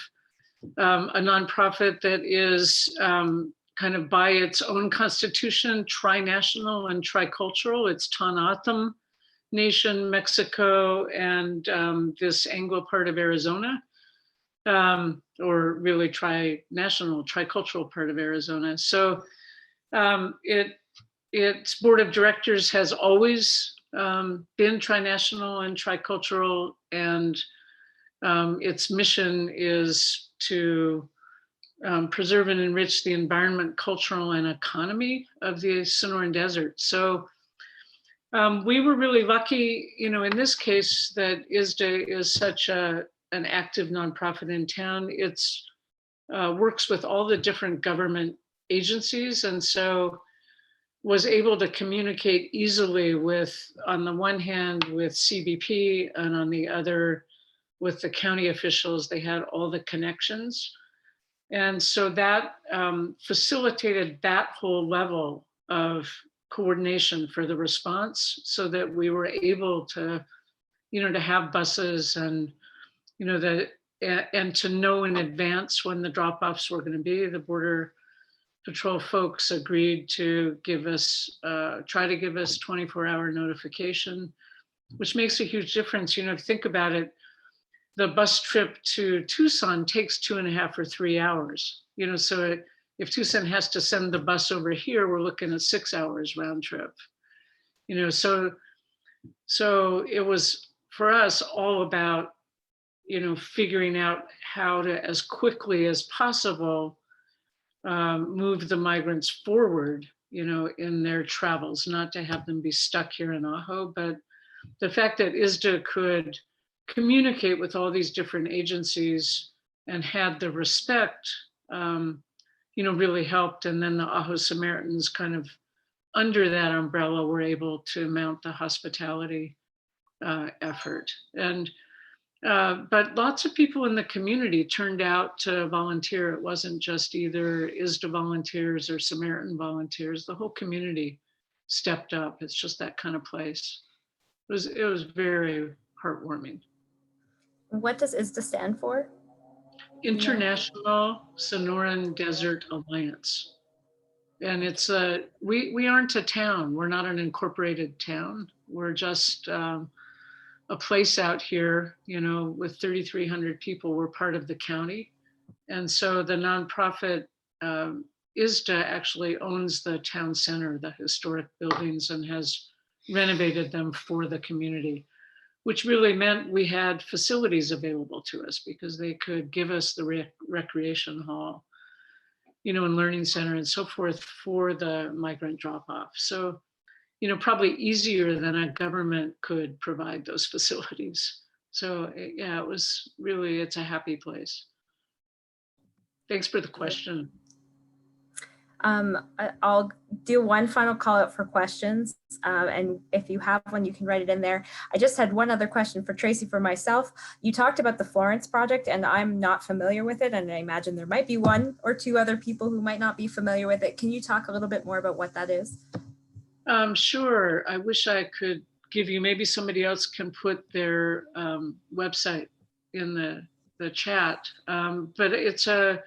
a nonprofit that is kind of by its own constitution, trinational and tricultural. It's Tanatam Nation, Mexico, and this Anglo part of Arizona, or really trinational, tricultural part of Arizona. So its board of directors has always been trinational and tricultural, and its mission is to preserve and enrich the environment, cultural, and economy of the Sonoran Desert. So we were really lucky, you know, in this case, that ISDA is such an active nonprofit in town. It's works with all the different government agencies, and so was able to communicate easily with, on the one hand, with CBP, and on the other, with the county officials. They had all the connections. And so that facilitated that whole level of coordination for the response, so that we were able to, you know, to have buses and, you know, and to know in advance when the drop-offs were going to be. The Border Patrol folks agreed to give us, try to give us 24-hour notification, which makes a huge difference. You know, think about it. The bus trip to Tucson takes 2.5 or 3 hours. You know, so if Tucson has to send the bus over here, we're looking at 6 hours round trip. You know, so it was for us all about, you know, figuring out how to, as quickly as possible, move the migrants forward, you know, in their travels, not to have them be stuck here in Ajo. But the fact that ISDA could communicate with all these different agencies and had the respect, you know, really helped. And then the Ajo Samaritans, kind of under that umbrella, were able to mount the hospitality effort. And but lots of people in the community turned out to volunteer. It wasn't just either ISDA volunteers or Samaritan volunteers. The whole community stepped up. It's just that kind of place. It was very heartwarming. What does ISDA stand for? International Sonoran Desert Alliance. And it's we aren't a town. We're not an incorporated town. We're just a place out here, you know, with 3,300 people. We're part of the county. And so the nonprofit ISDA actually owns the town center, the historic buildings, and has renovated them for the community, which really meant we had facilities available to us, because they could give us the recreation hall, you know, and learning center and so forth for the migrant drop off. So, you know, probably easier than a government could provide those facilities. So yeah, it was really, it's a happy place. Thanks for the question. I'll do one final call out for questions. And if you have one, you can write it in there. I just had one other question for Tracy for myself. You talked about the Florence project, and I'm not familiar with it. And I imagine there might be one or two other people who might not be familiar with it. Can you talk a little bit more about what that is? Sure. I wish I could give you, maybe somebody else can put their website in the chat. But it's a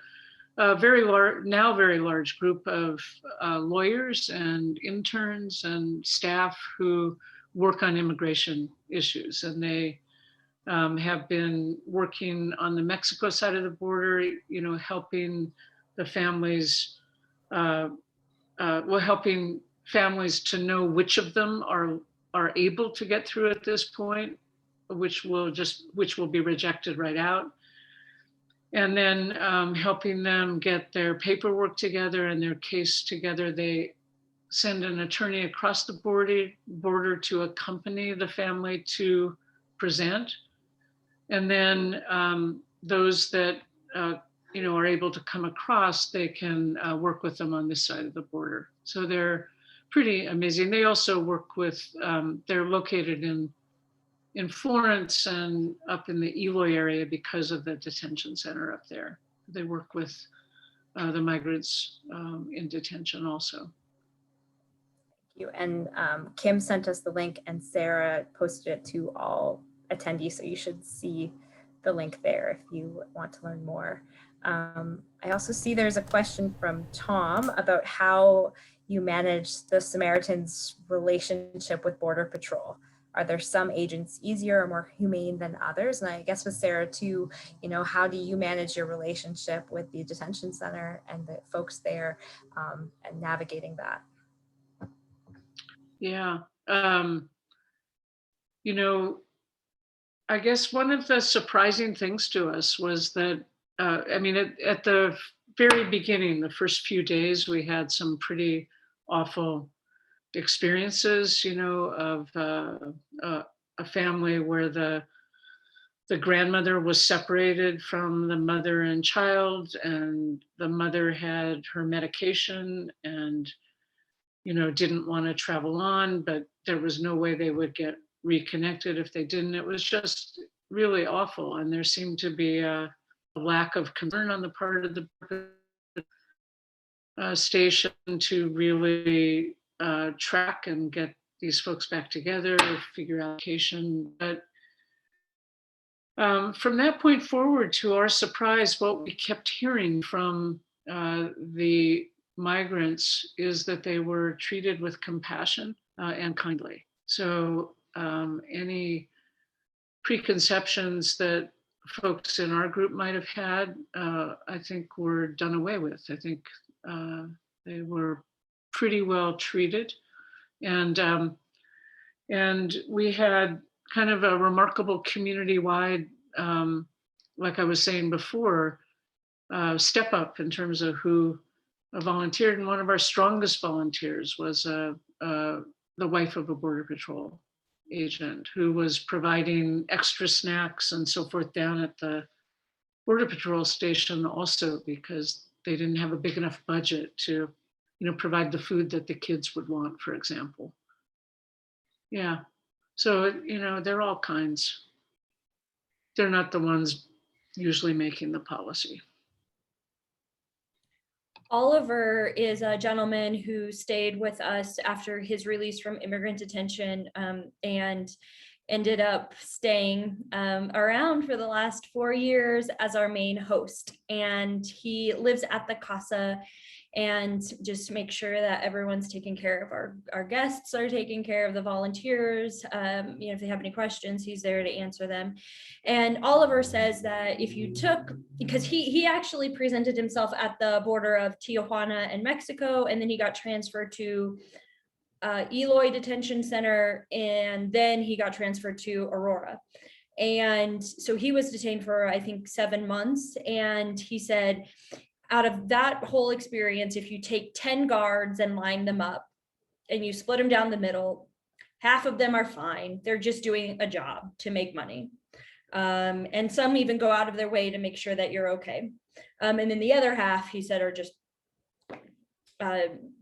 very large group of lawyers and interns and staff who work on immigration issues. And they have been working on the Mexico side of the border, helping the families, helping families to know which of them are able to get through at this point, which will be rejected right out. And then helping them get their paperwork together and their case together. They send an attorney across the border to accompany the family to present. And then those that are able to come across, they can work with them on this side of the border. So they're pretty amazing. They also work with, they're located in Florence and up in the Eloy area because of the detention center up there. They work with the migrants in detention also. You. And Kim sent us the link and Sarah posted it to all attendees. So you should see the link there if you want to learn more. I also see there's a question from Tom about how you manage the Samaritans' relationship with Border Patrol. Are there some agents easier or more humane than others? And I guess with Sarah too, how do you manage your relationship with the detention center and the folks there and navigating that? Yeah. I guess one of the surprising things to us was that, at the very beginning, the first few days, we had some pretty awful experiences, of a family where the grandmother was separated from the mother and child, and the mother had her medication and didn't want to travel on, but there was no way they would get reconnected if they didn't. It was just really awful. And there seemed to be a lack of concern on the part of the station to really track and get these folks back together, figure out location. But from that point forward, to our surprise, what we kept hearing from the migrants is that they were treated with compassion and kindly. So any preconceptions that folks in our group might have had, I think were done away with. I think they were pretty well treated. And we had kind of a remarkable community-wide, like I was saying before, step up in terms of who volunteered. And one of our strongest volunteers was the wife of a Border Patrol agent who was providing extra snacks and so forth down at the Border Patrol station also, because they didn't have a big enough budget to, provide the food that the kids would want, for example. Yeah. So, they're all kinds. They're not the ones usually making the policy. Oliver is a gentleman who stayed with us after his release from immigrant detention and ended up staying around for the last 4 years as our main host. And he lives at the casa and just make sure that everyone's taking care of our guests are taking care of the volunteers. If they have any questions, he's there to answer them. And Oliver says that if you took, because he actually presented himself at the border of Tijuana and Mexico, and then he got transferred to Eloy Detention Center, and then he got transferred to Aurora. And so he was detained for, I think, 7 months. And he said, out of that whole experience, if you take 10 guards and line them up and you split them down the middle, half of them are fine. They're just doing a job to make money. And some even go out of their way to make sure that you're okay. And then the other half, he said, are just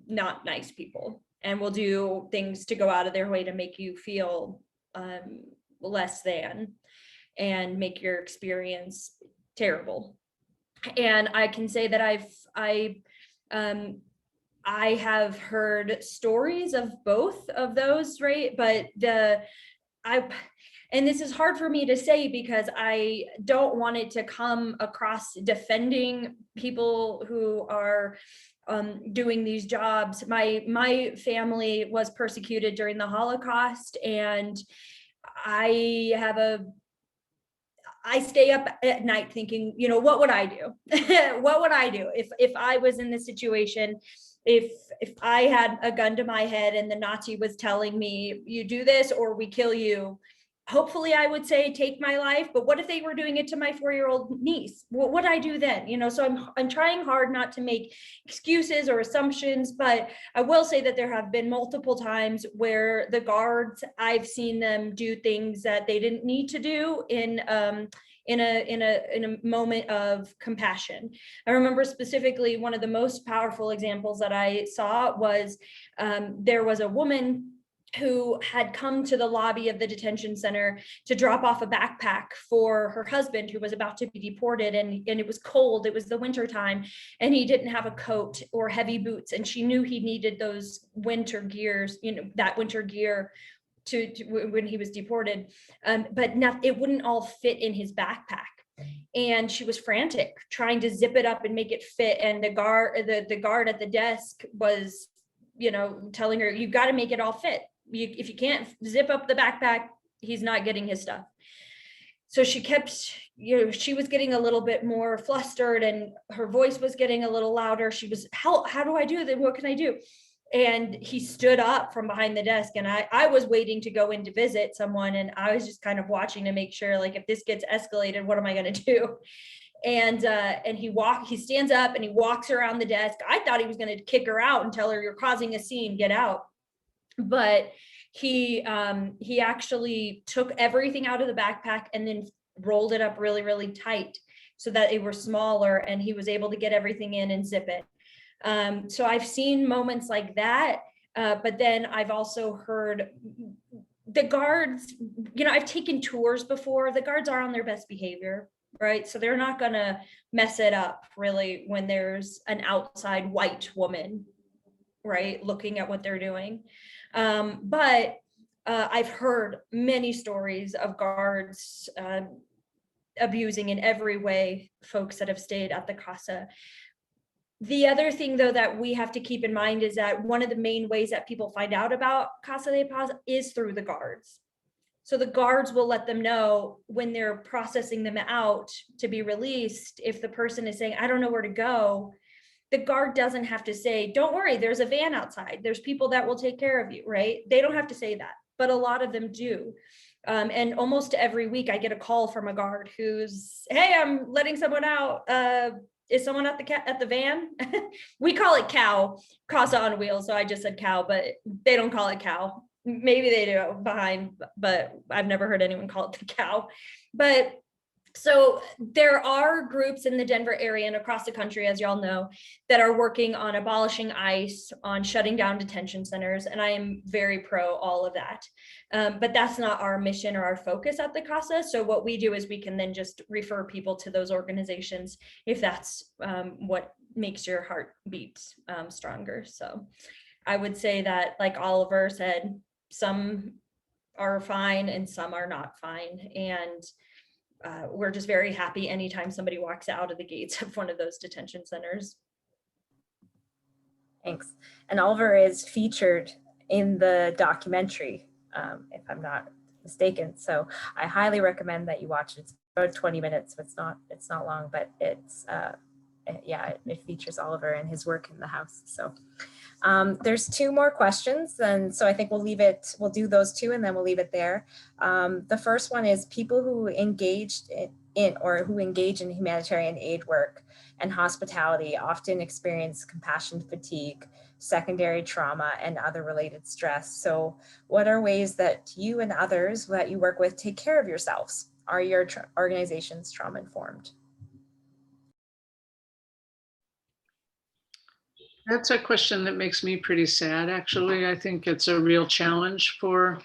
not nice people and will do things to go out of their way to make you feel less than and make your experience terrible. And I can say that I have heard stories of both of those, right? But and this is hard for me to say because I don't want it to come across defending people who are doing these jobs. My family was persecuted during the Holocaust, and I have a I stay up at night thinking, you know, what would I do? What would I do if I was in this situation? If I had a gun to my head and the Nazi was telling me, you do this or we kill you, hopefully I would say take my life. But what if they were doing it to my 4-year-old niece? What would I do then? You know, so I'm trying hard not to make excuses or assumptions, but I will say that there have been multiple times where the guards, I've seen them do things that they didn't need to do in a moment of compassion. I remember specifically one of the most powerful examples that I saw was there was a woman who had come to the lobby of the detention center to drop off a backpack for her husband who was about to be deported, and it was cold, it was the winter time, and he didn't have a coat or heavy boots, and she knew he needed those winter gears, you know, that winter gear to when he was deported, but it wouldn't all fit in his backpack. And she was frantic trying to zip it up and make it fit, and the guard at the desk was, you know, telling her, you've got to make it all fit. If you can't zip up the backpack, he's not getting his stuff. So she kept, you know, she was getting a little bit more flustered and her voice was getting a little louder. She was, how do I do this? What can I do? And he stood up from behind the desk, and I was waiting to go in to visit someone, and I was just kind of watching to make sure, like, if this gets escalated, what am I going to do? And he stands up and he walks around the desk. I thought he was going to kick her out and tell her, you're causing a scene, get out. But he actually took everything out of the backpack and then rolled it up really, really tight so that it were smaller, and he was able to get everything in and zip it. So I've seen moments like that, but then I've also heard the guards, you know, I've taken tours before. The guards are on their best behavior, right? So they're not gonna mess it up really when there's an outside white woman, right, looking at what they're doing. But I've heard many stories of guards abusing in every way folks that have stayed at the casa. The other thing, though, that we have to keep in mind is that one of the main ways that people find out about Casa de Paz is through the guards. So the guards will let them know when they're processing them out to be released. If the person is saying, I don't know where to go, the guard doesn't have to say, don't worry, there's a van outside. There's people that will take care of you, right? They don't have to say that, but a lot of them do. And almost every week I get a call from a guard who's, hey, I'm letting someone out. Is someone at the van? We call it cow, Casa on Wheels. So I just said cow, but they don't call it cow. Maybe they do behind, but I've never heard anyone call it the cow. But so there are groups in the Denver area and across the country, as y'all know, that are working on abolishing ICE, on shutting down detention centers, and I am very pro all of that. But that's not our mission or our focus at the CASA. So what we do is we can then just refer people to those organizations if that's what makes your heart beat stronger. So I would say that, like Oliver said, some are fine and some are not fine. And we're just very happy anytime somebody walks out of the gates of one of those detention centers. Thanks. And Oliver is featured in the documentary, if I'm not mistaken. So I highly recommend that you watch it. It's about 20 minutes. So it's not long, but it's yeah, it features Oliver and his work in the house. So there's two more questions, and so I think we'll do those two and then we'll leave it there. The first one is, people who engage in humanitarian aid work and hospitality often experience compassion fatigue, secondary trauma, and other related stress. So what are ways that you and others that you work with take care of yourselves? Are your organizations trauma informed? That's a question that makes me pretty sad, actually. I think it's a real challenge for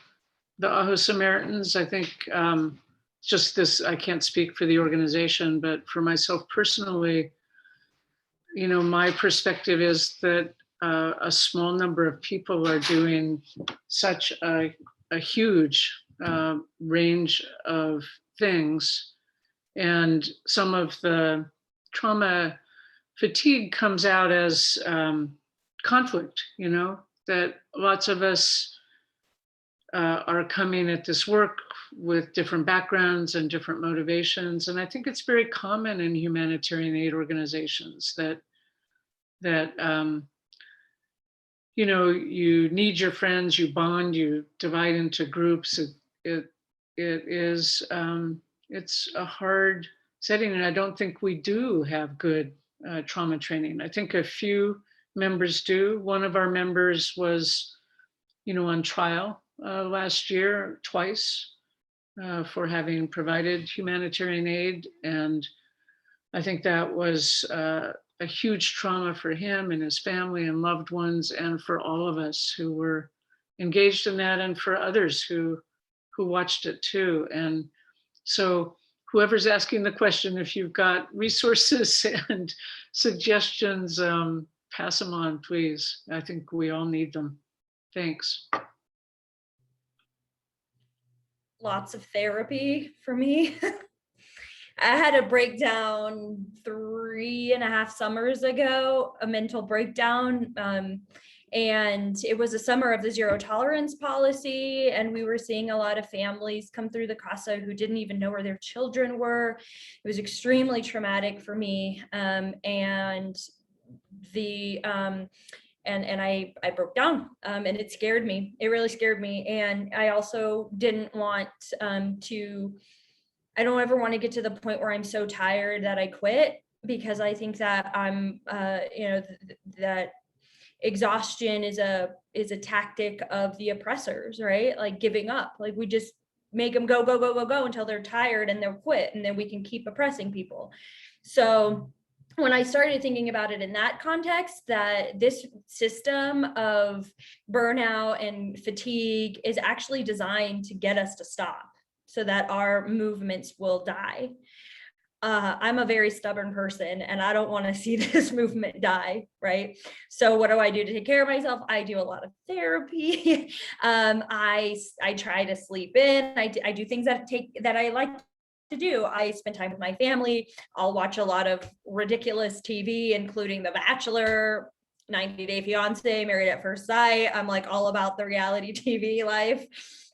the Ajo Samaritans. I think just this, I can't speak for the organization, but for myself personally, you know, my perspective is that a small number of people are doing such a huge range of things. And some of the trauma fatigue comes out as conflict, you know, that lots of us are coming at this work with different backgrounds and different motivations. And I think it's very common in humanitarian aid organizations that you know, you need your friends, you bond, you divide into groups. It is it's a hard setting, and I don't think we do have good trauma training. I think a few members do. One of our members was, you know, on trial last year twice for having provided humanitarian aid, and I think that was a huge trauma for him and his family and loved ones, and for all of us who were engaged in that, and for others who watched it too. And so, whoever's asking the question, if you've got resources and suggestions, pass them on, please. I think we all need them. Thanks. Lots of therapy for me. I had a breakdown 3.5 summers ago, a mental breakdown. And it was a summer of the zero tolerance policy. And we were seeing a lot of families come through the CASA who didn't even know where their children were. It was extremely traumatic for me. And I broke down, and it scared me. It really scared me. And I also didn't want I don't ever want to get to the point where I'm so tired that I quit, because I think that I'm, that exhaustion is a tactic of the oppressors, right? Like giving up. Like we just make them go until they're tired and they'll quit, and then we can keep oppressing people. So when I started thinking about it in that context, that this system of burnout and fatigue is actually designed to get us to stop, so that our movements will die. I'm a very stubborn person, and I don't want to see this movement die, right? So what do I do to take care of myself? I do a lot of therapy. I try to sleep in. I do things that I like to do. I spend time with my family. I'll watch a lot of ridiculous TV, including The Bachelor, 90 Day Fiance, Married at First Sight. I'm like all about the reality TV life.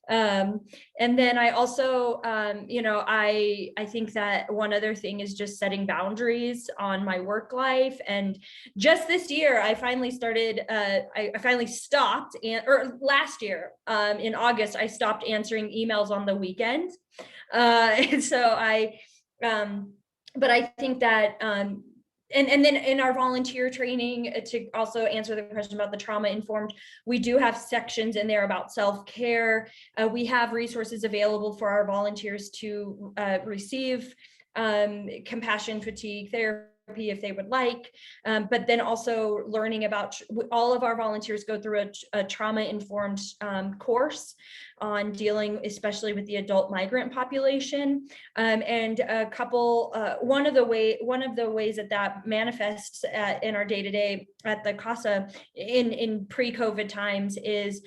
And then I also, I think that one other thing is just setting boundaries on my work life. And just this year, I finally started, I finally stopped, or last year, in August, I stopped answering emails on the weekend. And so but I think that, and then in our volunteer training, to also answer the question about the trauma informed, we do have sections in there about self-care. We have resources available for our volunteers to receive compassion fatigue therapy if they would like, but then also learning about, all of our volunteers go through a trauma-informed course on dealing especially with the adult migrant population, and a couple, one of the ways that manifests in our day-to-day at the CASA in pre-COVID times is,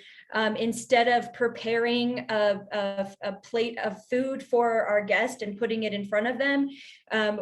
instead of preparing a plate of food for our guest and putting it in front of them,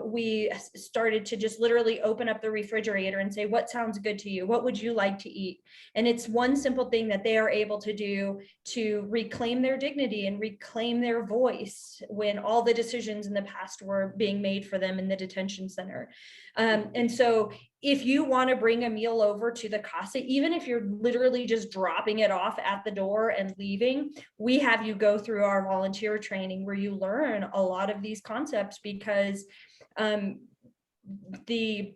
we started to just literally open up the refrigerator and say, what sounds good to you? What would you like to eat? And it's one simple thing that they are able to do to reclaim their dignity and reclaim their voice when all the decisions in the past were being made for them in the detention center. And so if you want to bring a meal over to the CASA, even if you're literally just dropping it off at the door and leaving, we have you go through our volunteer training where you learn a lot of these concepts, because the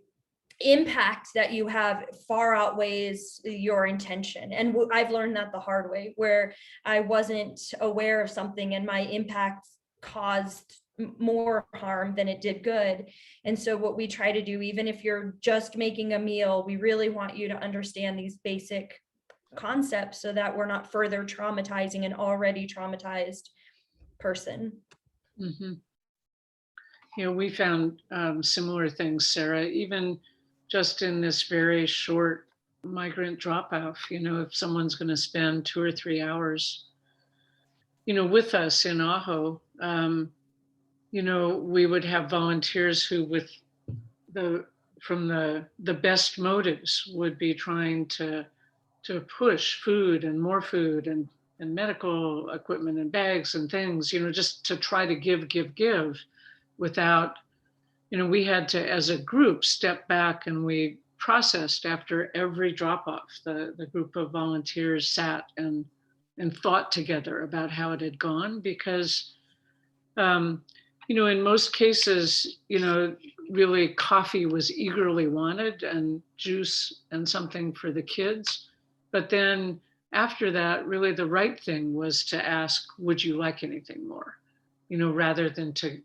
impact that you have far outweighs your intention. And I've learned that the hard way, where I wasn't aware of something and my impact caused more harm than it did good. And so what we try to do, even if you're just making a meal, we really want you to understand these basic concepts so that we're not further traumatizing an already traumatized person. Mm-hmm. You know, we found similar things, Sarah, even just in this very short migrant drop off. You know, if someone's going to spend 2 or 3 hours, you know, with us in Ajo, you know, we would have volunteers who, with from the best motives, would be trying to push food and more food and medical equipment and bags and things, just to try to give without, we had to, as a group, step back, and we processed after every drop off. The group of volunteers sat and thought together about how it had gone, because in most cases, really coffee was eagerly wanted, and juice and something for the kids. But then after that, really the right thing was to ask, would you like anything more? Rather than to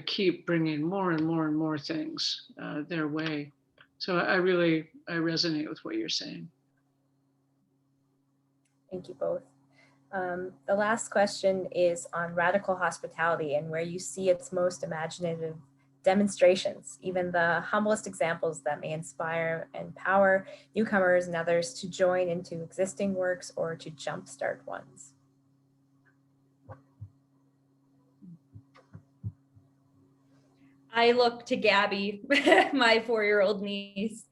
keep bringing more and more and more things their way. So I resonate with what you're saying. Thank you both. The last question is on radical hospitality and where you see its most imaginative demonstrations, even the humblest examples that may inspire and empower newcomers and others to join into existing works or to jumpstart ones. I look to Gabby, my 4-year-old niece.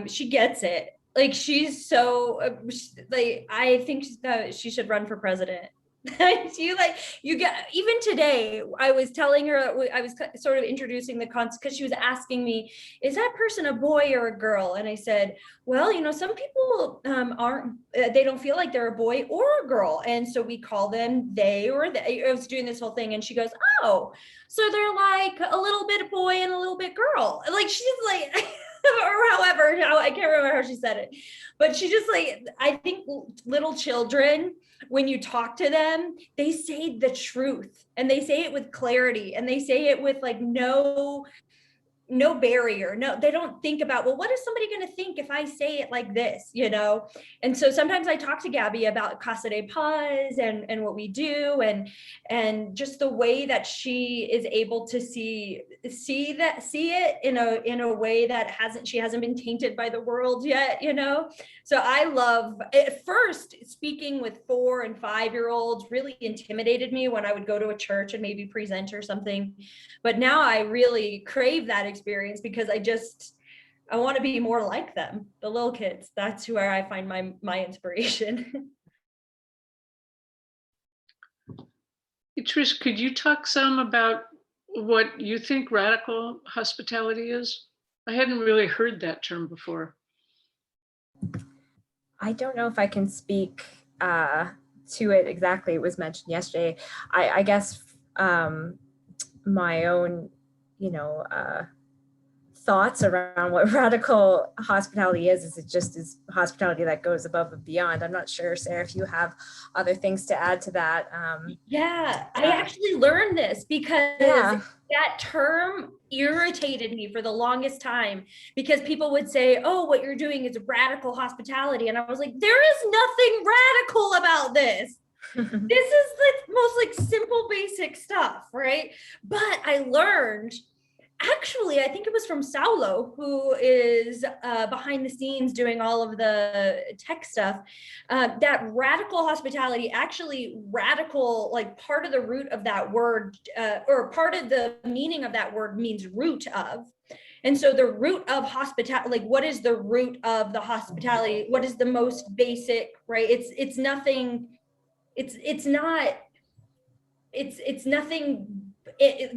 She gets it. Like, she's so like, I think that she should run for president. You get, even today, I was telling her, I was sort of introducing the concept, because she was asking me, is that person a boy or a girl? And I said, well, some people they don't feel like they're a boy or a girl. And so we call them they or they. I was doing this whole thing, and she goes, oh, so they're like a little bit boy and a little bit girl. Like, she's like, or however, I can't remember how she said it, but she just like, I think little children, when you talk to them, they say the truth, and they say it with clarity, and they say it with like no barrier. No, they don't think about, well, what is somebody going to think if I say it like this, And so sometimes I talk to Gabby about Casa de Paz and what we do, and just the way that she is able to see it in a way that she hasn't been tainted by the world yet, So I love, at first, speaking with 4 and 5-year-olds really intimidated me when I would go to a church and maybe present or something. But now I really crave that experience, because I want to be more like them, the little kids. That's where I find my inspiration. Trish, could you talk some about what you think radical hospitality is? I hadn't really heard that term before. I don't know if I can speak to it exactly. It was mentioned yesterday. I guess my own, thoughts around what radical hospitality is it just is hospitality that goes above and beyond. I'm not sure, Sarah, if you have other things to add to that. Yeah, I actually learned this because that term irritated me for the longest time, because people would say, oh, what you're doing is radical hospitality. And I was like, there is nothing radical about this. This is the most like simple, basic stuff, right? But I learned, actually, I think it was from Saulo, who is behind the scenes doing all of the tech stuff, that radical hospitality, actually radical, like part of the root of that word, or part of the meaning of that word means root of. And so the root of hospitality, like what is the root of the hospitality? What is the most basic, right? It's nothing, it's nothing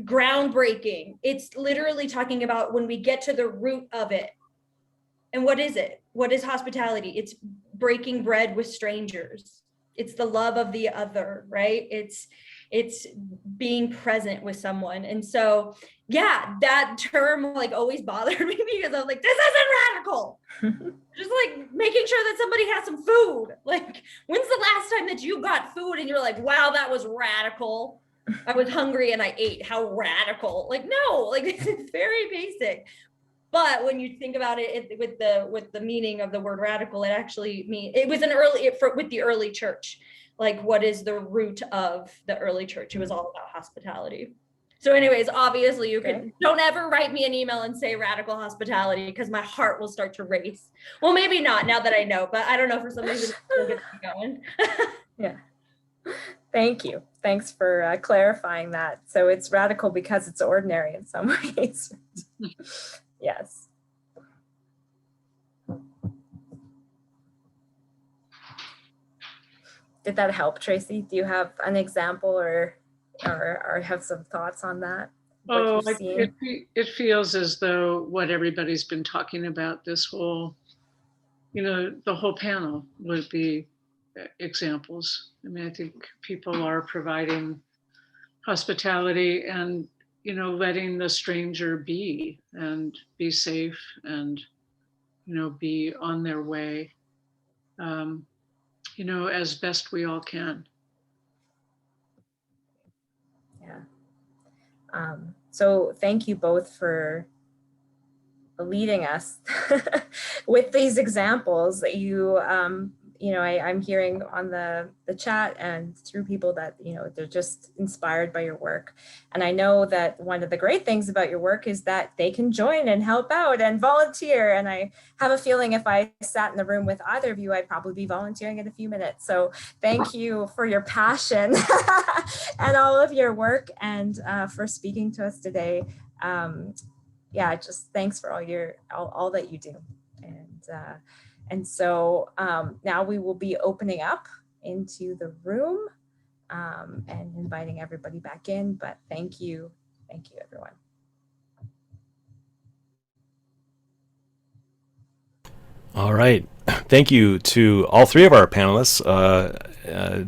groundbreaking. It's literally talking about when we get to the root of it. And what is it? What is hospitality? It's breaking bread with strangers. It's the love of the other, right? It's being present with someone. And so, yeah, that term like always bothered me, because I was like, this isn't radical. Just like making sure that somebody has some food. Like, when's the last time that you got food and you're like, wow, that was radical. I was hungry and I ate. How radical? Like, no, like it's very basic. But when you think about it, with the meaning of the word radical, it actually means it was with the early church. Like, what is the root of the early church? It was all about hospitality. So anyways, obviously you can, don't ever write me an email and say radical hospitality, because my heart will start to race. Well, maybe not now that I know, but I don't know, for some reason it's still gets me going. Yeah. Thank you. Thanks for clarifying that. So it's radical because it's ordinary in some ways. Yes. Did that help, Tracy? Do you have an example or have some thoughts on that? What Oh, you've seen? it feels as though what everybody's been talking about, this whole, the whole panel would be examples. I mean, I think people are providing hospitality and, letting the stranger be and be safe and, be on their way, as best we all can. Yeah. So thank you both for leading us with these examples that I'm hearing on the chat and through people that, they're just inspired by your work. And I know that one of the great things about your work is that they can join and help out and volunteer. And I have a feeling if I sat in the room with either of you, I'd probably be volunteering in a few minutes. So thank you for your passion and all of your work and for speaking to us today. Yeah, just thanks for all that you do. And so now we will be opening up into the room and inviting everybody back in, but thank you everyone. All right. Thank you to all three of our panelists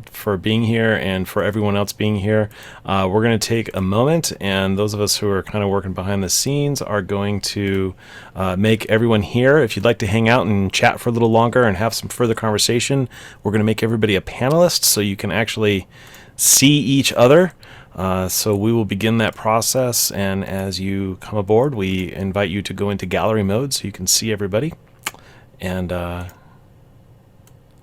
for being here and for everyone else being here. We're going to take a moment, and those of us who are kind of working behind the scenes are going to make everyone here. If you'd like to hang out and chat for a little longer and have some further conversation, we're going to make everybody a panelist so you can actually see each other. So we will begin that process, and as you come aboard, we invite you to go into gallery mode so you can see everybody. And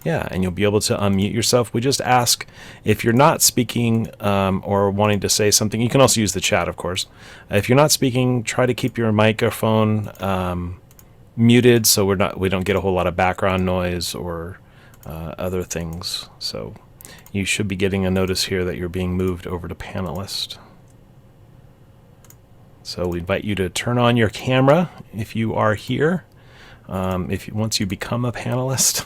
yeah, and you'll be able to unmute yourself. We just ask if you're not speaking or wanting to say something. You can also use the chat, of course. If you're not speaking, try to keep your microphone muted so we don't get a whole lot of background noise or other things. So you should be getting a notice here that you're being moved over to panelist. So we invite you to turn on your camera if you are here. Once you become a panelist,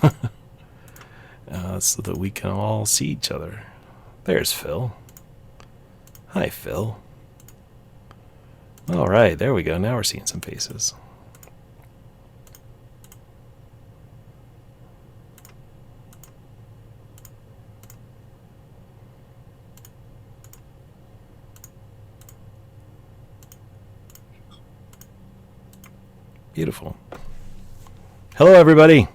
so that we can all see each other. There's Phil. Hi, Phil. All right, there we go. Now we're seeing some faces. Beautiful. Hello, everybody.